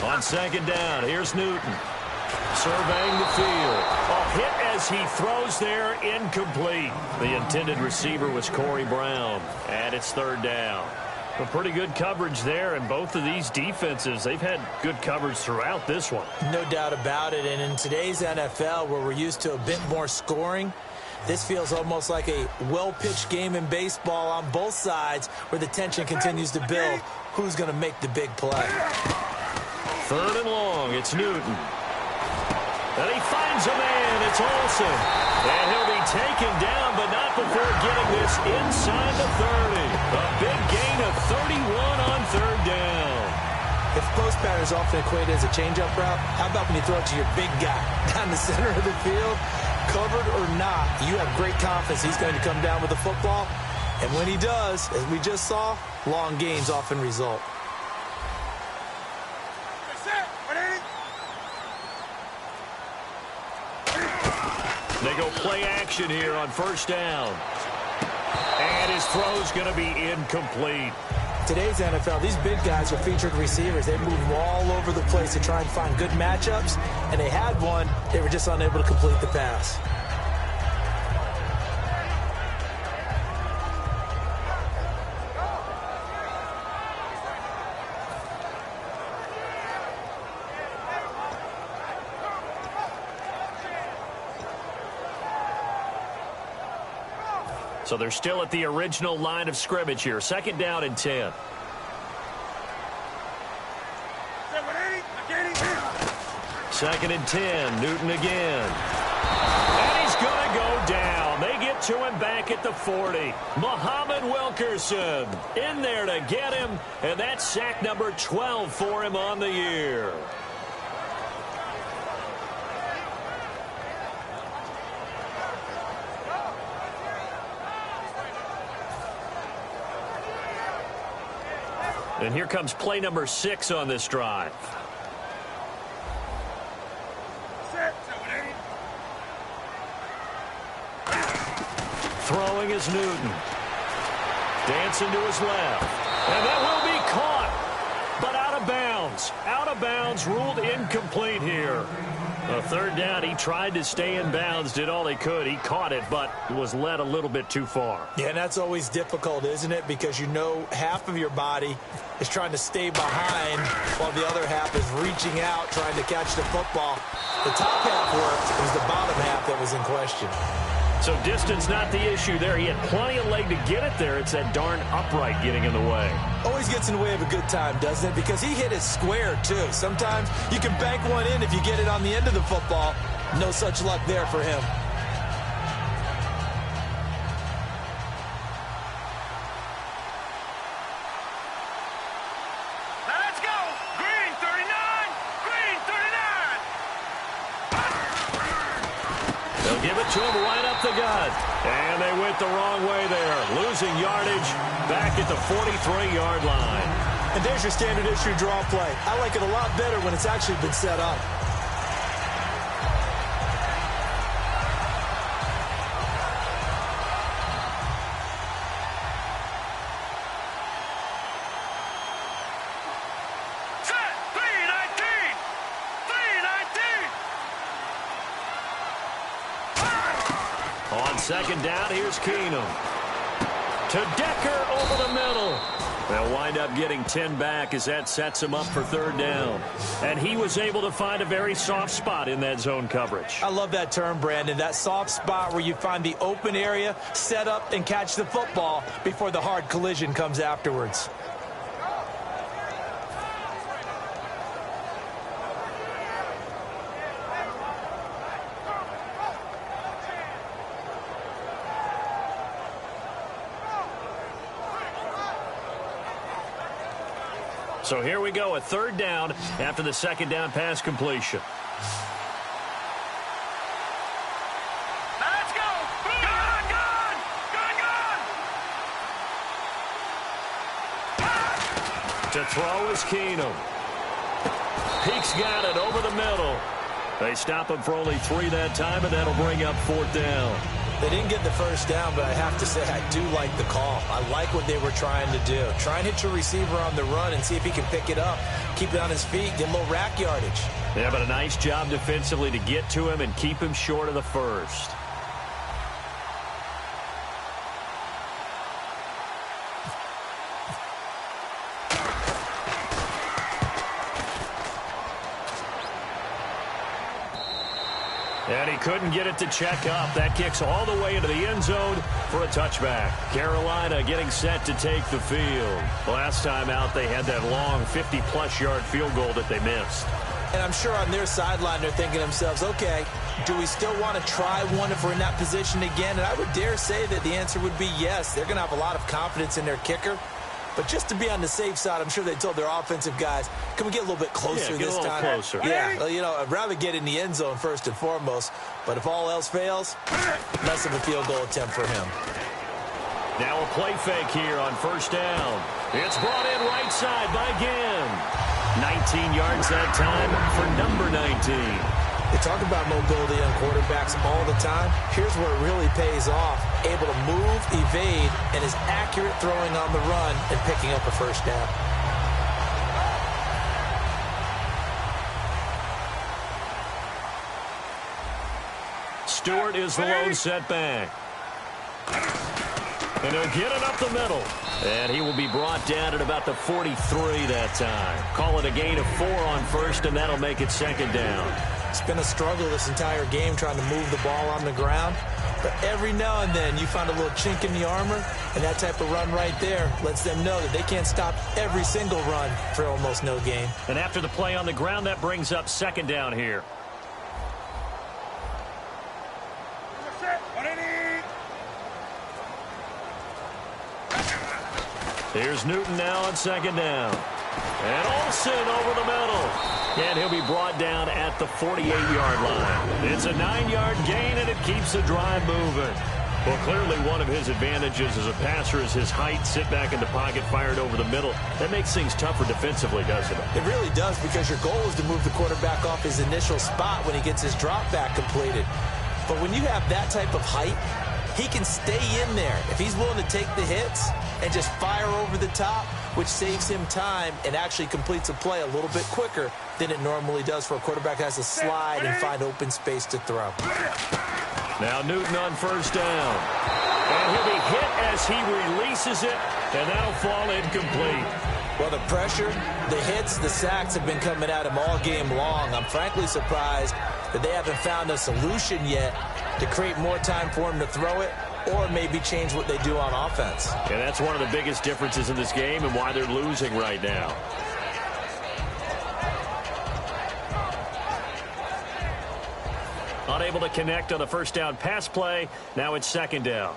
On second down, here's Newton. Surveying the field. A hit as he throws there, incomplete. The intended receiver was Corey Brown, and it's third down. A pretty good coverage there, and both of these defenses, they've had good coverage throughout this one. No doubt about it, and in today's NFL, where we're used to a bit more scoring, this feels almost like a well-pitched game in baseball on both sides where the tension continues to build. Who's going to make the big play? Third and long, it's Newton. And he finds a man, it's Olsen. And he'll be taken down, but not before getting this inside the 30. A big gain of 31 on third down. If post pattern is often equated as a change-up route, how about when you throw it to your big guy down the center of the field? Covered or not, you have great confidence he's going to come down with the football. And when he does, as we just saw, long gains often result. They go play action here on first down. And his throw's going to be incomplete. Today's NFL, these big guys are featured receivers. They move them all over the place to try and find good matchups. And they had one. They were just unable to complete the pass. So they're still at the original line of scrimmage here. Second down and 10. Second and 10. Newton again. And he's going to go down. They get to him back at the 40. Muhammad Wilkerson in there to get him. And that's sack number 12 for him on the year. And here comes play number 6 on this drive. Throwing is Newton. Dancing to his left. And that will be caught, but out of bounds. Out of bounds, ruled incomplete here. A third down, he tried to stay in bounds, did all he could. He caught it, but was led a little bit too far. Yeah, and that's always difficult, isn't it? Because you know half of your body is trying to stay behind while the other half is reaching out, trying to catch the football. The top half worked. It was the bottom half that was in question. So distance not the issue there. He had plenty of leg to get it there. It's that darn upright getting in the way. always gets in the way of a good time, doesn't it? Because he hit it square, too. Sometimes you can bank one in if you get it on the end of the football. No such luck there for him. Let's go! Green 39! Green 39! They'll give it to him right up the gut. And they went the wrong way there. Losing yardage back at the 43-yard line. And there's your standard issue draw play. I like it a lot better when it's actually been set up. Set! 319! 319! On second down, here's Keenum. To Decker over the middle. They'll wind up getting 10 back as that sets him up for third down. And he was able to find a very soft spot in that zone coverage. I love that term, Brandon. That soft spot where you find the open area, set up, and catch the football before the hard collision comes afterwards. So here we go, a third down after the second down pass completion. Let's go! Gun! Gun! Gun! Gun! To throw is Keenum. Peek's got it over the middle. They stop him for only 3 that time, and that'll bring up fourth down. They didn't get the first down, but I have to say I do like the call. I like what they were trying to do. Try and hit your receiver on the run and see if he can pick it up. Keep it on his feet, get a little rack yardage. Yeah, but a nice job defensively to get to him and keep him short of the first. And he couldn't get it to check up. That kicks all the way into the end zone for a touchback. Carolina getting set to take the field. Last time out, they had that long 50-plus yard field goal that they missed. And I'm sure on their sideline they're thinking to themselves, okay, do we still want to try one if we're in that position again? And I would dare say that the answer would be yes. They're going to have a lot of confidence in their kicker. But just to be on the safe side, I'm sure they told their offensive guys, can we get a little bit closer this time? Closer. Yeah, well, you know, I'd rather get in the end zone first and foremost. But if all else fails, less of a field goal attempt for him. Now a play fake here on first down. It's brought in right side by Ginn. 19 yards that time for number 19. They talk about mobility on quarterbacks all the time. Here's where it really pays off. Able to move, evade, and is accurate throwing on the run and picking up a first down. Stewart is the lone setback. And he'll get it up the middle. And he will be brought down at about the 43 that time. Call it a gain of 4 on first, and that'll make it second down. It's been a struggle this entire game trying to move the ball on the ground. But every now and then you find a little chink in the armor, and that type of run right there lets them know that they can't stop every single run for almost no gain. And after the play on the ground, that brings up second down here. Here's Newton now on second down. And Olsen over the middle. And he'll be brought down at the 48-yard line. It's a 9-yard gain, and it keeps the drive moving. Well, clearly one of his advantages as a passer is his height. Sit back in the pocket, fired over the middle. That makes things tougher defensively, doesn't it? It really does, because your goal is to move the quarterback off his initial spot when he gets his drop back completed. But when you have that type of height, he can stay in there. If he's willing to take the hits and just fire over the top, which saves him time and actually completes a play a little bit quicker than it normally does for a quarterback that has to slide and find open space to throw. Now Newton on first down. And he'll be hit as he releases it, and that'll fall incomplete. Well, the pressure, the hits, the sacks have been coming at him all game long. I'm frankly surprised that they haven't found a solution yet to create more time for him to throw it or maybe change what they do on offense. And that's one of the biggest differences in this game and why they're losing right now. Unable to connect on the first down pass play. Now it's second down.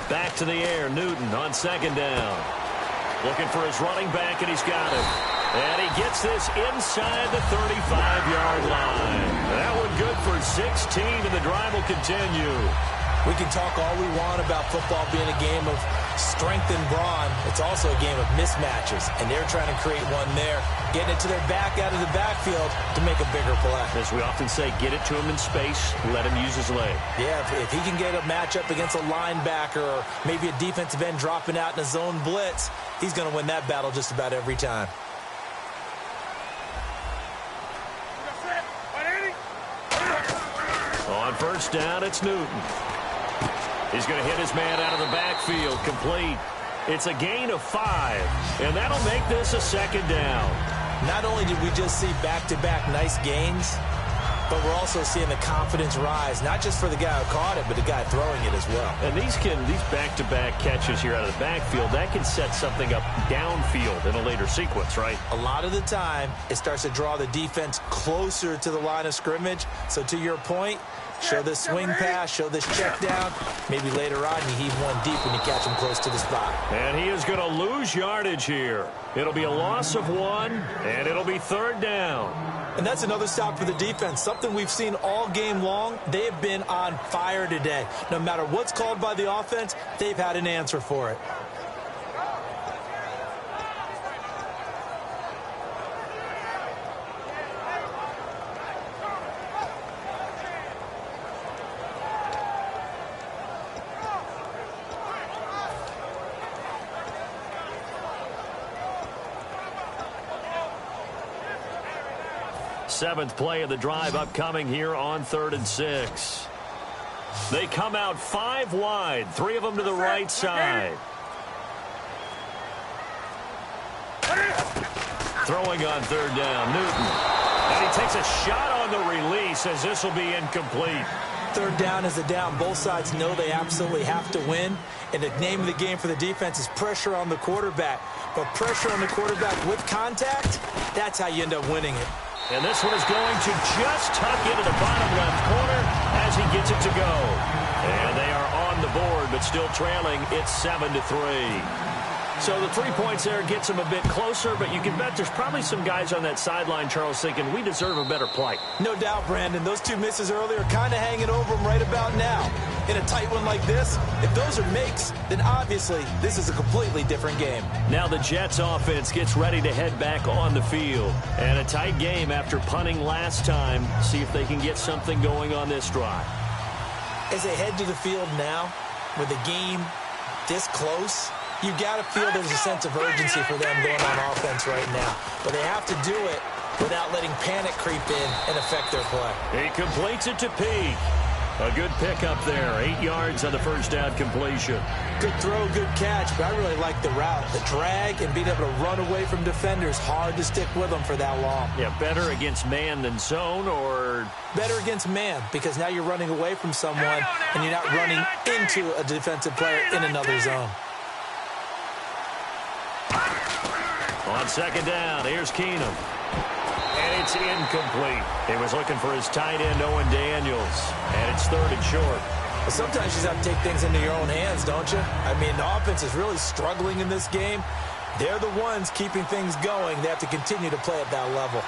Back to the air, Newton on second down. Looking for his running back, and he's got it. And he gets this inside the 35-yard line. That one good for 16, and the drive will continue. We can talk all we want about football being a game of strength and brawn. It's also a game of mismatches, and they're trying to create one there, getting it to their back out of the backfield to make a bigger play. As we often say, get it to him in space, let him use his leg. Yeah, if he can get a matchup against a linebacker or maybe a defensive end dropping out in a zone blitz, he's going to win that battle just about every time. On first down, it's Newton. He's going to hit his man out of the backfield, complete. It's a gain of 5, and that'll make this a second down. Not only did we just see back-to-back nice gains, but we're also seeing the confidence rise, not just for the guy who caught it, but the guy throwing it as well. And these back-to-back catches here out of the backfield, that can set something up downfield in a later sequence, right? A lot of the time, it starts to draw the defense closer to the line of scrimmage. So to your point, show this swing pass, show this check down. Maybe later on you heave one deep when you catch him close to the spot. And he is going to lose yardage here. It'll be a loss of 1, and it'll be third down. And that's another stop for the defense, something we've seen all game long. They have been on fire today. No matter what's called by the offense, they've had an answer for it. Seventh play of the drive upcoming here on 3rd and 6. They come out 5 wide, 3 of them to the right side. Throwing on 3rd down, Newton. And he takes a shot on the release as this will be incomplete. 3rd down is a down. Both sides know they absolutely have to win. And the name of the game for the defense is pressure on the quarterback. But pressure on the quarterback with contact, that's how you end up winning it. And this one is going to just tuck into the bottom left corner as he gets it to go. And they are on the board, but still trailing. It's 7-3. So the 3 points there gets them a bit closer, but you can bet there's probably some guys on that sideline, Charles, thinking we deserve a better play. No doubt, Brandon. Those 2 misses earlier kind of hanging over them right about now. In a tight one like this, if those are makes, then obviously this is a completely different game. Now the Jets offense gets ready to head back on the field. And a tight game after punting last time. See if they can get something going on this drive. As they head to the field now, with the game this close, you got to feel there's a sense of urgency for them going on offense right now. But they have to do it without letting panic creep in and affect their play. He completes it to Peak. A good pickup there. 8 yards on the first down completion. Good throw, good catch, but I really like the route. The drag and being able to run away from defenders, hard to stick with them for that long. Yeah, better against man than zone, or? Better against man, because now you're running away from someone and you're not running into a defensive player in another zone. On second down, here's Keenum. And it's incomplete. He was looking for his tight end, Owen Daniels. And it's 3rd and short. Well, sometimes you just have to take things into your own hands, don't you? I mean, the offense is really struggling in this game. They're the ones keeping things going. They have to continue to play at that level.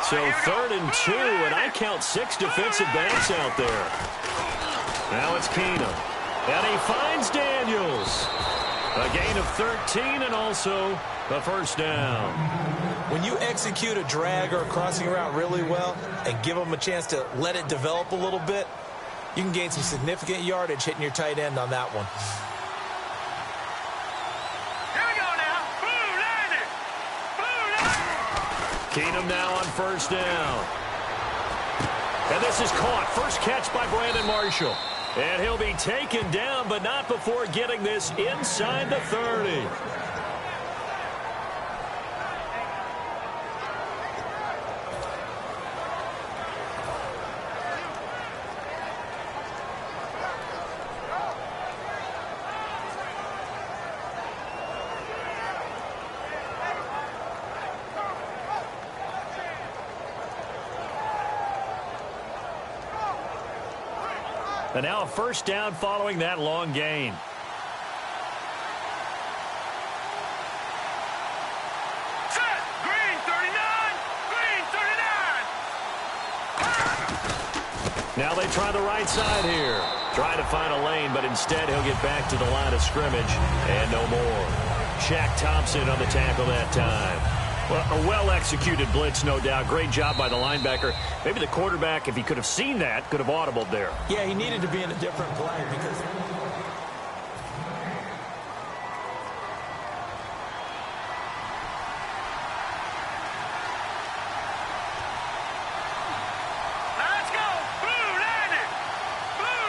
So 3rd and 2, and I count 6 defensive backs out there. Now it's Keenum. And he finds Daniels. A gain of 13 and also the first down. When you execute a drag or a crossing route really well and give them a chance to let it develop a little bit, you can gain some significant yardage hitting your tight end on that one. Here we go now. Boom, Keenum now on first down. And this is caught. First catch by Brandon Marshall. And he'll be taken down, but not before getting this inside the 30. And now a first down following that long gain. Set. Green 39. Green 39. Now they try the right side here. Trying to find a lane, but instead he'll get back to the line of scrimmage and no more. Shaq Thompson on the tackle that time. Well, a well-executed blitz, no doubt. Great job by the linebacker. Maybe the quarterback, if he could have seen that, could have audibled there. Yeah, he needed to be in a different play because... Let's go. Blue 90. Blue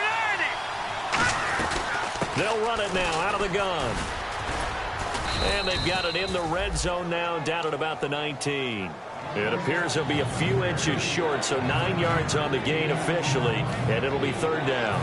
90. They'll run it now out of the gun. And they've got it in the red zone now, down at about the 19. It appears they'll be a few inches short, so 9 yards on the gain officially, and it'll be third down.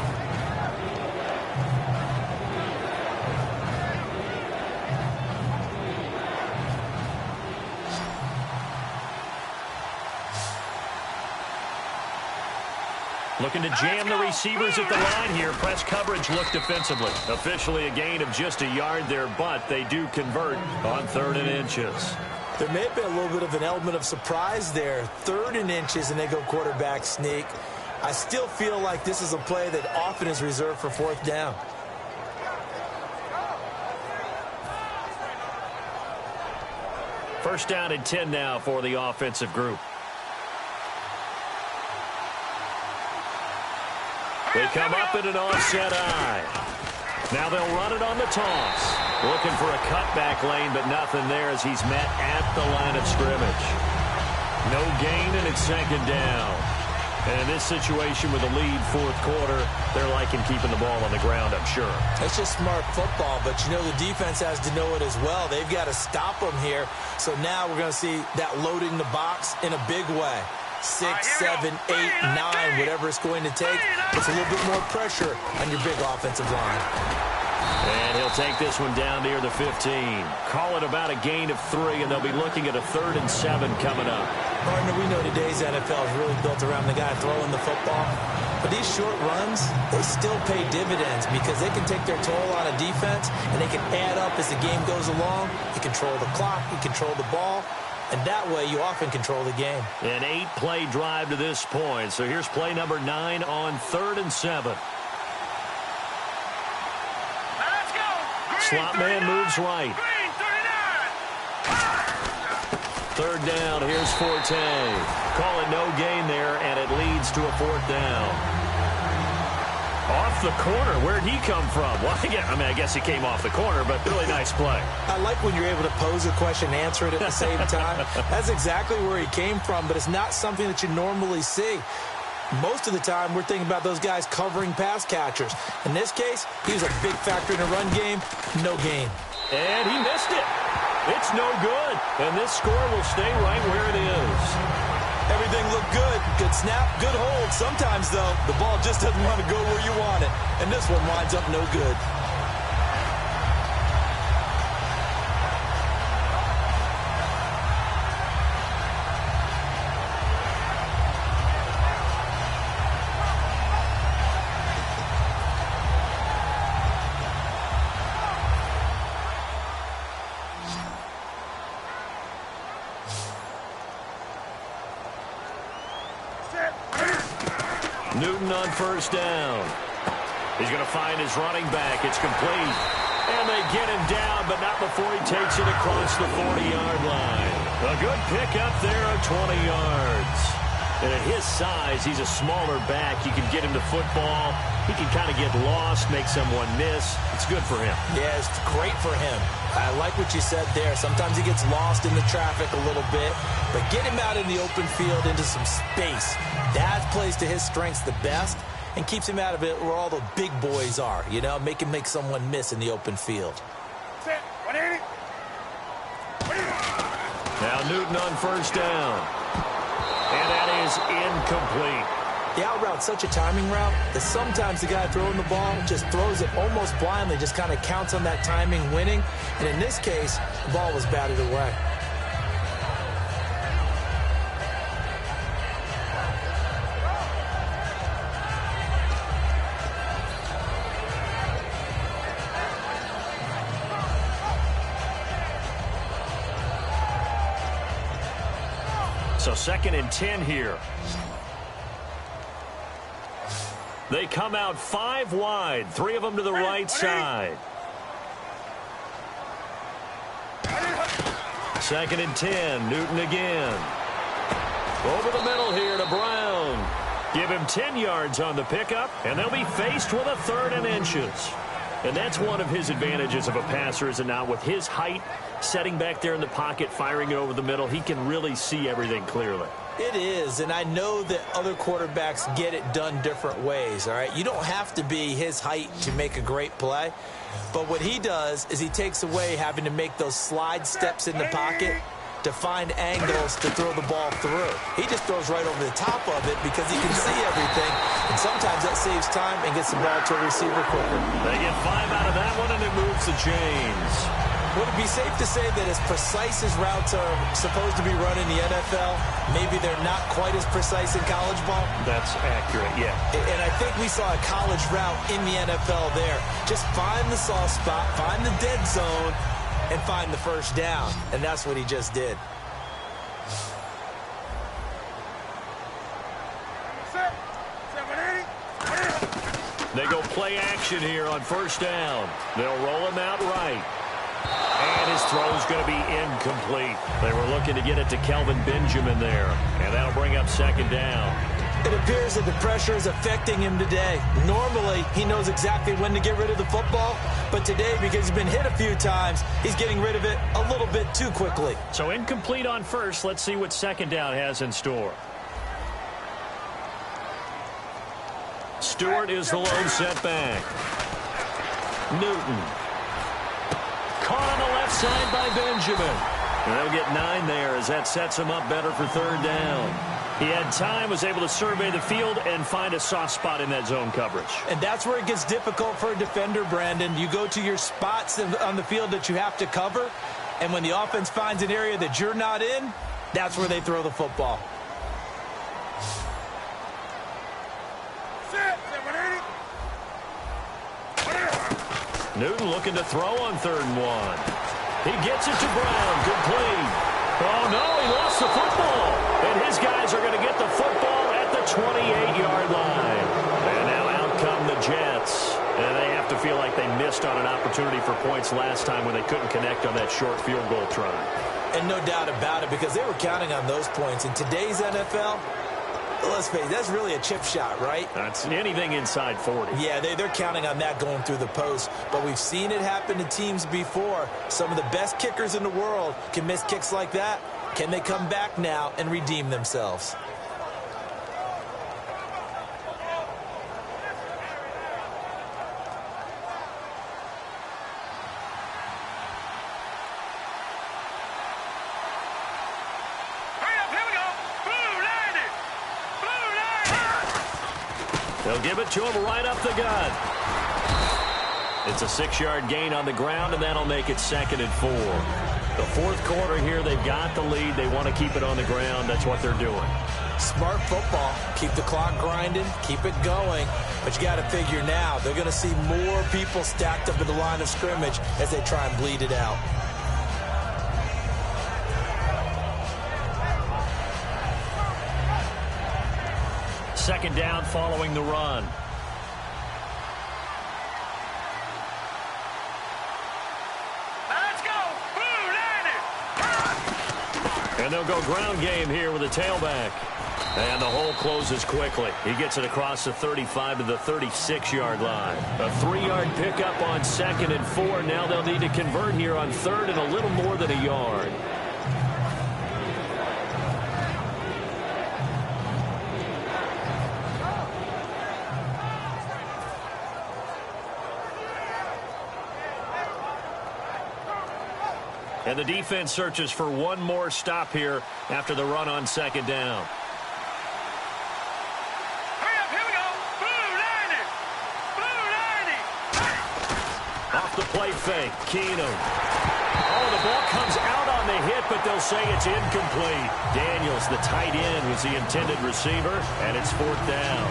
Looking to jam the receivers at the line here. Press coverage looked defensively. Officially a gain of just a yard there, but they do convert on 3rd and inches. There may have been a little bit of an element of surprise there. 3rd and inches, and they go quarterback sneak. I still feel like this is a play that often is reserved for 4th down. First down and 10 now for the offensive group. They come up in an offset eye. Now they'll run it on the toss. Looking for a cutback lane, but nothing there as he's met at the line of scrimmage. No gain, and it's 2nd down. And in this situation with a lead 4th quarter, they're liking keeping the ball on the ground, I'm sure. It's just smart football, but you know the defense has to know it as well. They've got to stop them here. So now we're going to see that loading the box in a big way. 6, 7, 8, 9, whatever it's going to take. It's a little bit more pressure on your big offensive line. And he'll take this one down near the 15. Call it about a gain of 3, and they'll be looking at a 3rd and 7 coming up. Partner, we know today's NFL is really built around the guy throwing the football. But these short runs, they still pay dividends because they can take their toll on a defense, and they can add up as the game goes along. You control the clock, you control the ball. And that way, you often control the game. An 8-play drive to this point. So here's play number 9 on 3rd and 7. Let's go. Green Slot man 39. moves right. Green 39. 3rd down, here's Forte. Call it no gain there, and it leads to a 4th down. Off the corner, where'd he come from? Well, I guess he came off the corner, but really nice play. I like when you're able to pose a question and answer it at the same time. That's exactly where he came from, but it's not something that you normally see. Most of the time, we're thinking about those guys covering pass catchers. In this case, he was a big factor in the run game. No gain. And he missed it. It's no good. And this score will stay right where it is. Everything looked good. Good snap, good hold. Sometimes, though, the ball just doesn't want to go where you want it. And this one winds up no good. Newton on 1st down. He's going to find his running back. It's complete. And they get him down, but not before he takes it across the 40-yard line. A good pickup there of 20 yards. And at his size, he's a smaller back. You can get him to football. He can kind of get lost, make someone miss. It's good for him. Yeah, it's great for him. I like what you said there. Sometimes he gets lost in the traffic a little bit, but get him out in the open field into some space. That plays to his strengths the best and keeps him out of it where all the big boys are, you know, make him make someone miss in the open field. Now Newton on 1st down. And that is incomplete. The out route's such a timing route that sometimes the guy throwing the ball just throws it almost blindly, just kind of counts on that timing winning. And in this case, the ball was batted away. So 2nd and 10 here. They come out 5 wide, 3 of them to the right side. 2nd and 10, Newton again. Over the middle here to Brown. Give him 10 yards on the pickup, and they'll be faced with a 3rd and inches. And that's one of his advantages of a passer, is it not? With his height, setting back there in the pocket, firing it over the middle, he can really see everything clearly. It is, and I know that other quarterbacks get it done different ways, all right? You don't have to be his height to make a great play, but what he does is he takes away having to make those slide steps in the pocket to find angles to throw the ball through. He just throws right over the top of it because he can see everything, and sometimes that saves time and gets the ball to a receiver quicker. They get 5 out of that one, and it moves the chains. Would it be safe to say that as precise as routes are supposed to be run in the NFL, maybe they're not quite as precise in college ball? That's accurate, yeah. And I think we saw a college route in the NFL there. Just find the soft spot, find the dead zone, and find the first down. And that's what he just did. They go play action here on 1st down. They'll roll him out right. And his throw's going to be incomplete. They were looking to get it to Kelvin Benjamin there. And that'll bring up 2nd down. It appears that the pressure is affecting him today. Normally, he knows exactly when to get rid of the football. But today, because he's been hit a few times, he's getting rid of it a little bit too quickly. So incomplete on 1st. Let's see what 2nd down has in store. Stewart is the lone setback. Newton. Caught on the left side by Benjamin. And they'll get 9 there as that sets him up better for 3rd down. He had time, was able to survey the field and find a soft spot in that zone coverage. And that's where it gets difficult for a defender, Brandon. You go to your spots on the field that you have to cover, and when the offense finds an area that you're not in, that's where they throw the football. Newton looking to throw on 3rd and 1. He gets it to Brown. Complete. Oh, no, he lost the football. And his guys are going to get the football at the 28-yard line. And now out come the Jets. And they have to feel like they missed on an opportunity for points last time when they couldn't connect on that short field goal try. And no doubt about it, because they were counting on those points. In today's NFL, let's face it, that's really a chip shot, right? That's anything inside 40. Yeah, they're counting on that going through the post. But we've seen it happen to teams before. Some of the best kickers in the world can miss kicks like that. Can they come back now and redeem themselves? They'll give it to him right up the gut. It's a 6-yard gain on the ground, and that'll make it 2nd and 4. The 4th quarter here, they've got the lead. They want to keep it on the ground. That's what they're doing. Smart football. Keep the clock grinding. Keep it going. But you got to figure now, they're going to see more people stacked up at the line of scrimmage as they try and bleed it out. Second down following the run. Let's go. Blue landed. And they'll go ground game here with a tailback. And the hole closes quickly. He gets it across the 35 to the 36-yard line. A 3-yard pickup on 2nd and 4. Now they'll need to convert here on 3rd and a little more than a yard. And the defense searches for one more stop here after the run on 2nd down. Hurry up, here we go. Blue landed. Blue landed. Off the play fake, Keenum. Oh, the ball comes out on the hit, but they'll say it's incomplete. Daniels, the tight end, was the intended receiver, and it's 4th down.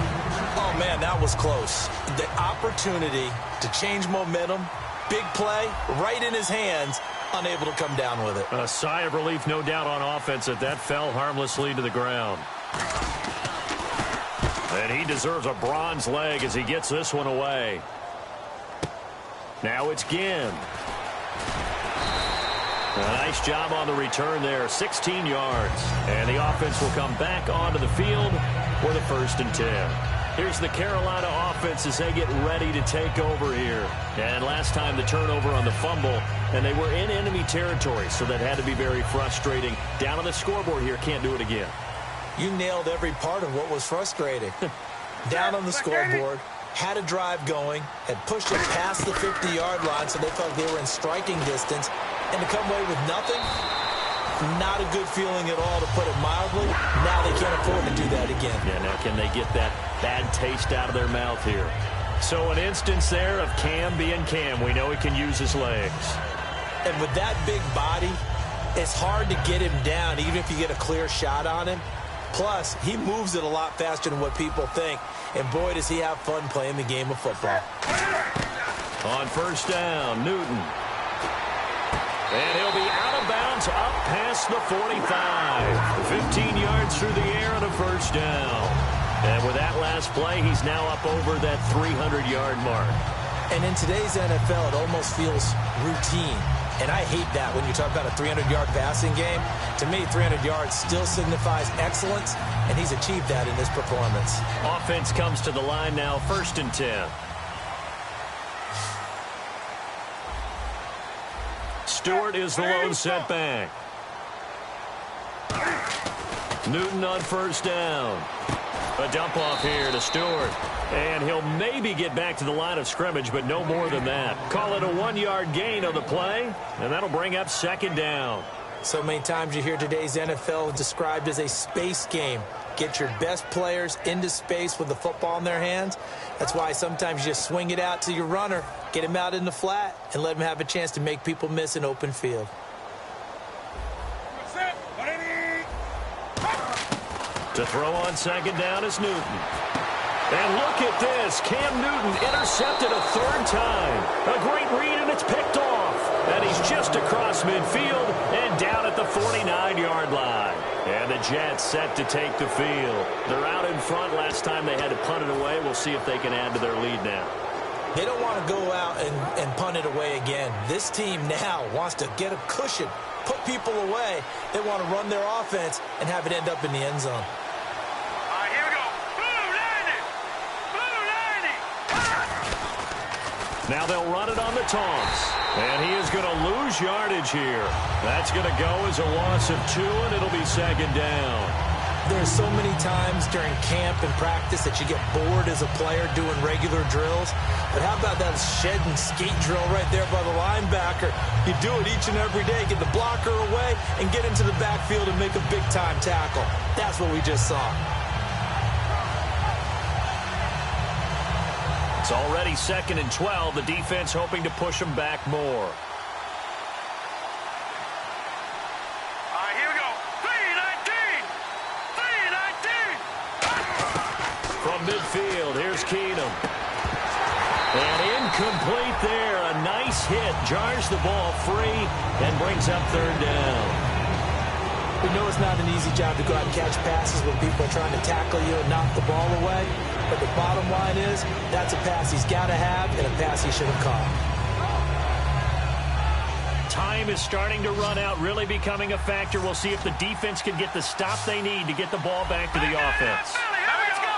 Oh, man, that was close. The opportunity to change momentum, big play, right in his hands. unable to come down with it. A sigh of relief, no doubt, on offense that fell harmlessly to the ground. And he deserves a bronze leg as he gets this one away. Now it's Ginn. A nice job on the return there, 16 yards. And the offense will come back onto the field for the 1st and 10. Here's the Carolina offense as they get ready to take over here. And last time the turnover on the fumble, and they were in enemy territory, so that had to be very frustrating. Down on the scoreboard here, can't do it again. You nailed every part of what was frustrating. Down on the scoreboard, had a drive going, had pushed it past the 50-yard line, so they felt they were in striking distance, and to come away with nothing, not a good feeling at all, to put it mildly. Now they can't afford to do that again. Yeah, now can they get that bad taste out of their mouth here? So an instance there of Cam being Cam. We know he can use his legs. And with that big body, it's hard to get him down, even if you get a clear shot on him. Plus, he moves it a lot faster than what people think. And boy, does he have fun playing the game of football. On 1st down, Newton. And he'll be out of bounds up past the 45. 15 yards through the air on a 1st down. And with that last play, he's now up over that 300-yard mark. And in today's NFL, it almost feels routine. And I hate that when you talk about a 300-yard passing game. To me, 300 yards still signifies excellence, and he's achieved that in this performance. Offense comes to the line now, 1st and 10. Stewart is the lone setback. Newton on 1st down. A dump off here to Stewart. And he'll maybe get back to the line of scrimmage, but no more than that. Call it a 1-yard gain on the play, and that'll bring up 2nd down. So many times you hear today's NFL described as a space game. Get your best players into space with the football in their hands. That's why sometimes you just swing it out to your runner, get him out in the flat, and let him have a chance to make people miss an open field. To throw on 2nd down is Newton. And look at this. Cam Newton intercepted a 3rd time. A great read, and it's picked off. And he's just across midfield and down at the 49-yard line. And the Jets set to take the field. They're out in front. Last time they had to punt it away. We'll see if they can add to their lead now. They don't want to go out and punt it away again. This team now wants to get a cushion, put people away. They want to run their offense and have it end up in the end zone. Now they'll run it on the taunts. And he is going to lose yardage here. That's going to go as a loss of 2, and it'll be 2nd down. There's so many times during camp and practice that you get bored as a player doing regular drills. But how about that shed and skate drill right there by the linebacker? You do it each and every day. Get the blocker away and get into the backfield and make a big-time tackle. That's what we just saw. It's already 2nd and 12. The defense hoping to push them back more. Here we go. 3-19. From midfield, here's Keenum. And incomplete there. A nice hit. Jars the ball free and brings up 3rd down. We know it's not an easy job to go out and catch passes when people are trying to tackle you and knock the ball away. But the bottom line is, that's a pass he's got to have and a pass he should have caught. Time is starting to run out, really becoming a factor. We'll see if the defense can get the stop they need to get the ball back to the offense. Let's go.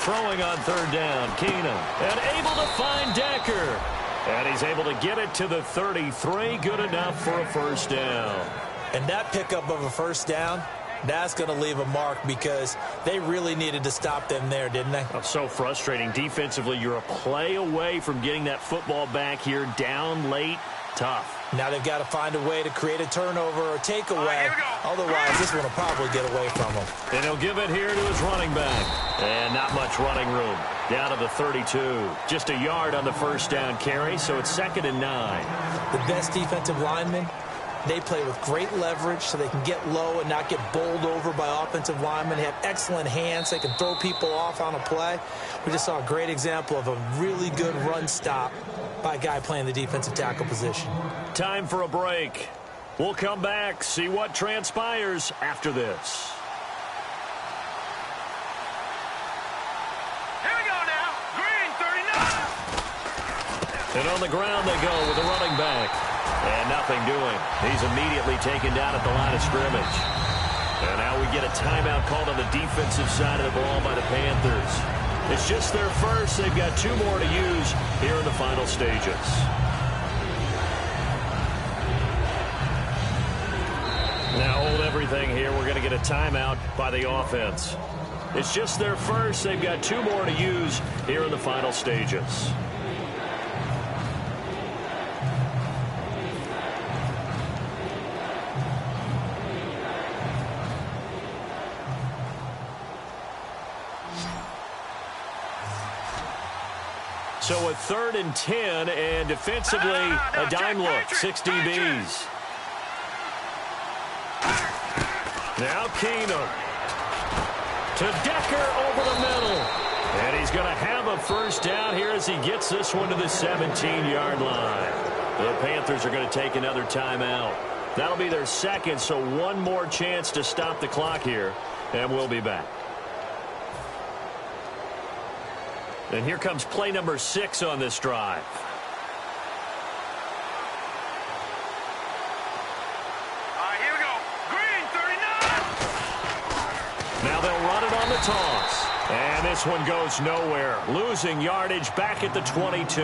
Throwing on 3rd down, Keenum. And able to find Decker. And he's able to get it to the 33. Good enough for a 1st down. And that pickup of a 1st down, that's going to leave a mark because they really needed to stop them there, didn't they? Oh, so frustrating. Defensively, you're a play away from getting that football back here down late. Tough. Now they've got to find a way to create a turnover or takeaway. Otherwise, this one will probably get away from them. And he'll give it here to his running back. And not much running room. Down to the 32. Just a yard on the 1st down carry, so it's 2nd and 9. The best defensive lineman They play with great leverage so they can get low and not get bowled over by offensive linemen. They have excellent hands. They can throw people off on a play. We just saw a great example of a really good run stop by a guy playing the defensive tackle position. Time for a break. We'll come back, see what transpires after this. Here we go now. Green 39. And on the ground they go with the running back. And nothing doing. He's immediately taken down at the line of scrimmage. And now we get a timeout called on the defensive side of the ball by the Panthers. It's just their first. They've got 2 more to use here in the final stages. Now hold everything here. We're going to get a timeout by the offense. It's just their first. They've got 2 more to use here in the final stages. So a 3rd and 10, and defensively, a dime look, 6 DBs. Now Keenum to Decker over the middle. And he's going to have a first down here as he gets this one to the 17-yard line. The Panthers are going to take another timeout. That'll be their second, so 1 more chance to stop the clock here, and we'll be back. And here comes play number 6 on this drive. Here we go. Green 39. Now they'll run it on the toss. And this one goes nowhere. Losing yardage back at the 22.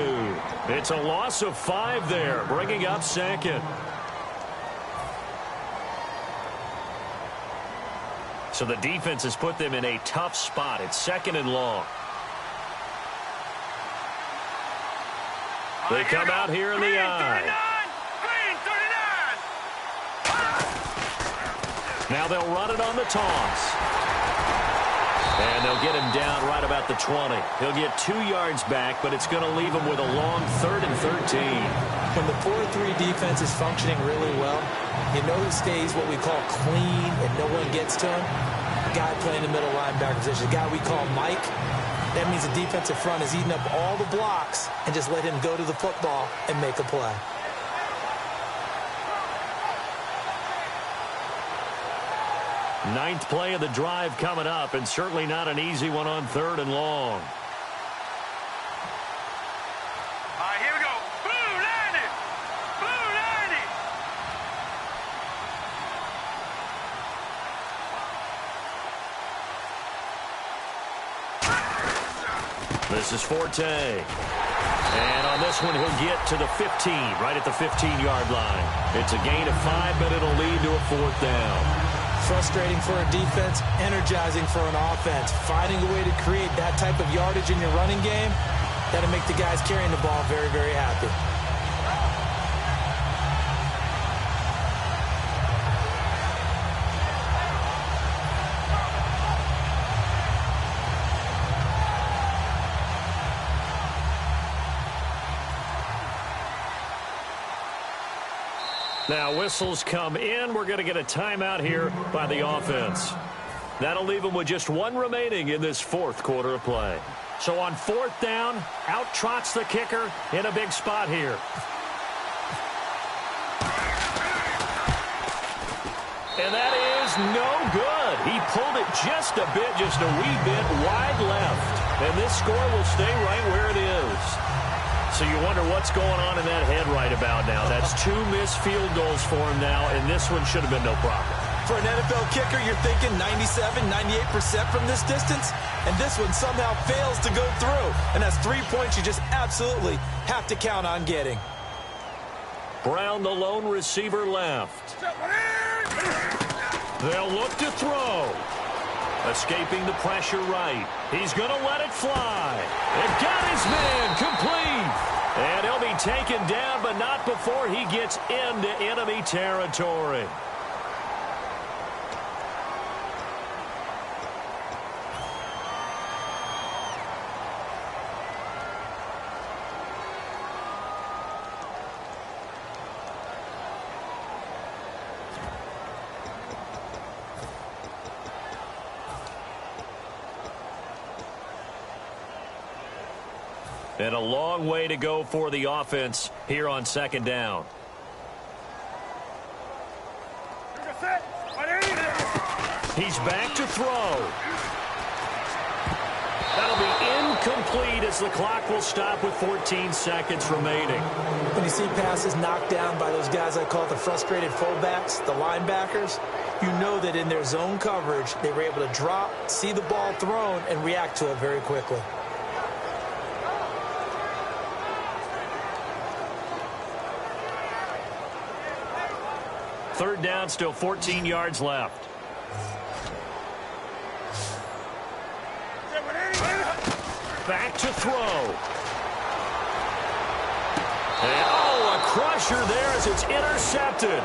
It's a loss of 5 there, bringing up 2nd. So the defense has put them in a tough spot. It's 2nd and long. They come out here in the eye. Green 39. Now they'll run it on the toss. And they'll get him down right about the 20. He'll get 2 yards back, but it's going to leave him with a long 3rd and 13. When the 4-3 defense is functioning really well, you know who stays what we call clean and no one gets to him? The guy playing the middle linebacker position, the guy we call Mike. That means the defensive front is eating up all the blocks and just let him go to the football and make a play. Ninth play of the drive coming up, and certainly not an easy one on 3rd and long. Here we go. Blue 90. Blue 90. This is Forte. And on this one, he'll get to the 15, right at the 15-yard line. It's a gain of 5, but it'll lead to a 4th down. Frustrating for a defense, energizing for an offense. Finding a way to create that type of yardage in your running game, that'll make the guys carrying the ball very, very happy. Now whistles come in. We're going to get a timeout here by the offense. That'll leave them with just 1 remaining in this 4th quarter of play. So on 4th down, out trots the kicker in a big spot here. And that is no good. He pulled it just a bit, just a wee bit wide left. And this score will stay right where it is. So you wonder what's going on in that head right about now. That's 2 missed field goals for him now, and this one should have been no problem. For an NFL kicker, you're thinking 97, 98% from this distance, and this one somehow fails to go through. And that's 3 points you just absolutely have to count on getting. Brown, the lone receiver, left. They'll look to throw. Escaping the pressure right. He's going to let it fly. And got his man complete. And he'll be taken down, but not before he gets into enemy territory. And a long way to go for the offense here on second down. He's back to throw. That'll be incomplete as the clock will stop with 14 seconds remaining. When you see passes knocked down by those guys I call the frustrated fullbacks, the linebackers, you know that in their zone coverage, they were able to drop, see the ball thrown, and react to it very quickly. Third down, still 14 yards left. Back to throw. And, a crusher there as it's intercepted.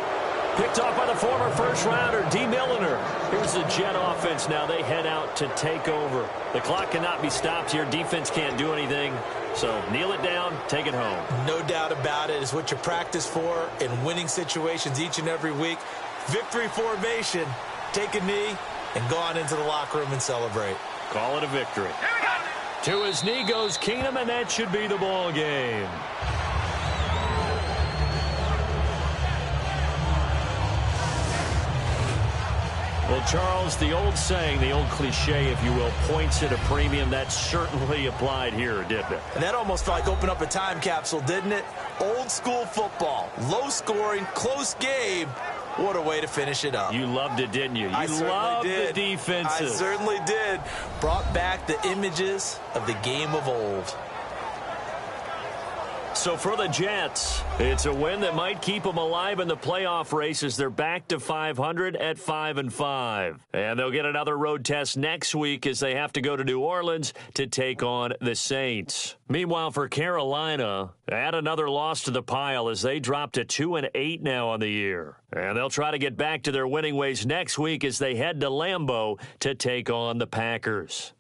Picked off by the former first-rounder, D. Milliner. Here's the Jet offense now. They head out to take over. The clock cannot be stopped here. Defense can't do anything. So kneel it down, take it home. No doubt about it. It's what you practice for in winning situations each and every week. Victory formation. Take a knee and go on into the locker room and celebrate. Call it a victory. To his knee goes Keenum, and that should be the ball game. Well, Charles, the old saying, the old cliche, if you will, points at a premium, that certainly applied here, didn't it? And that almost like opened up a time capsule, didn't it? Old school football, low scoring, close game. What a way to finish it up. You loved it, didn't you? You loved the defenses. I certainly did. Brought back the images of the game of old. So for the Jets, it's a win that might keep them alive in the playoff race as they're back to 500 at 5-5. And they'll get another road test next week as they have to go to New Orleans to take on the Saints. Meanwhile, for Carolina, add another loss to the pile as they drop to 2-8 now on the year. And they'll try to get back to their winning ways next week as they head to Lambeau to take on the Packers.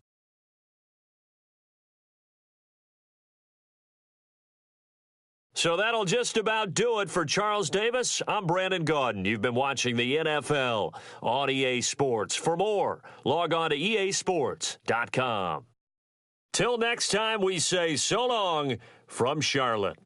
So that'll just about do it for Charles Davis. I'm Brandon Gaudin. You've been watching the NFL on EA Sports. For more, log on to easports.com. Till next time, we say so long from Charlotte.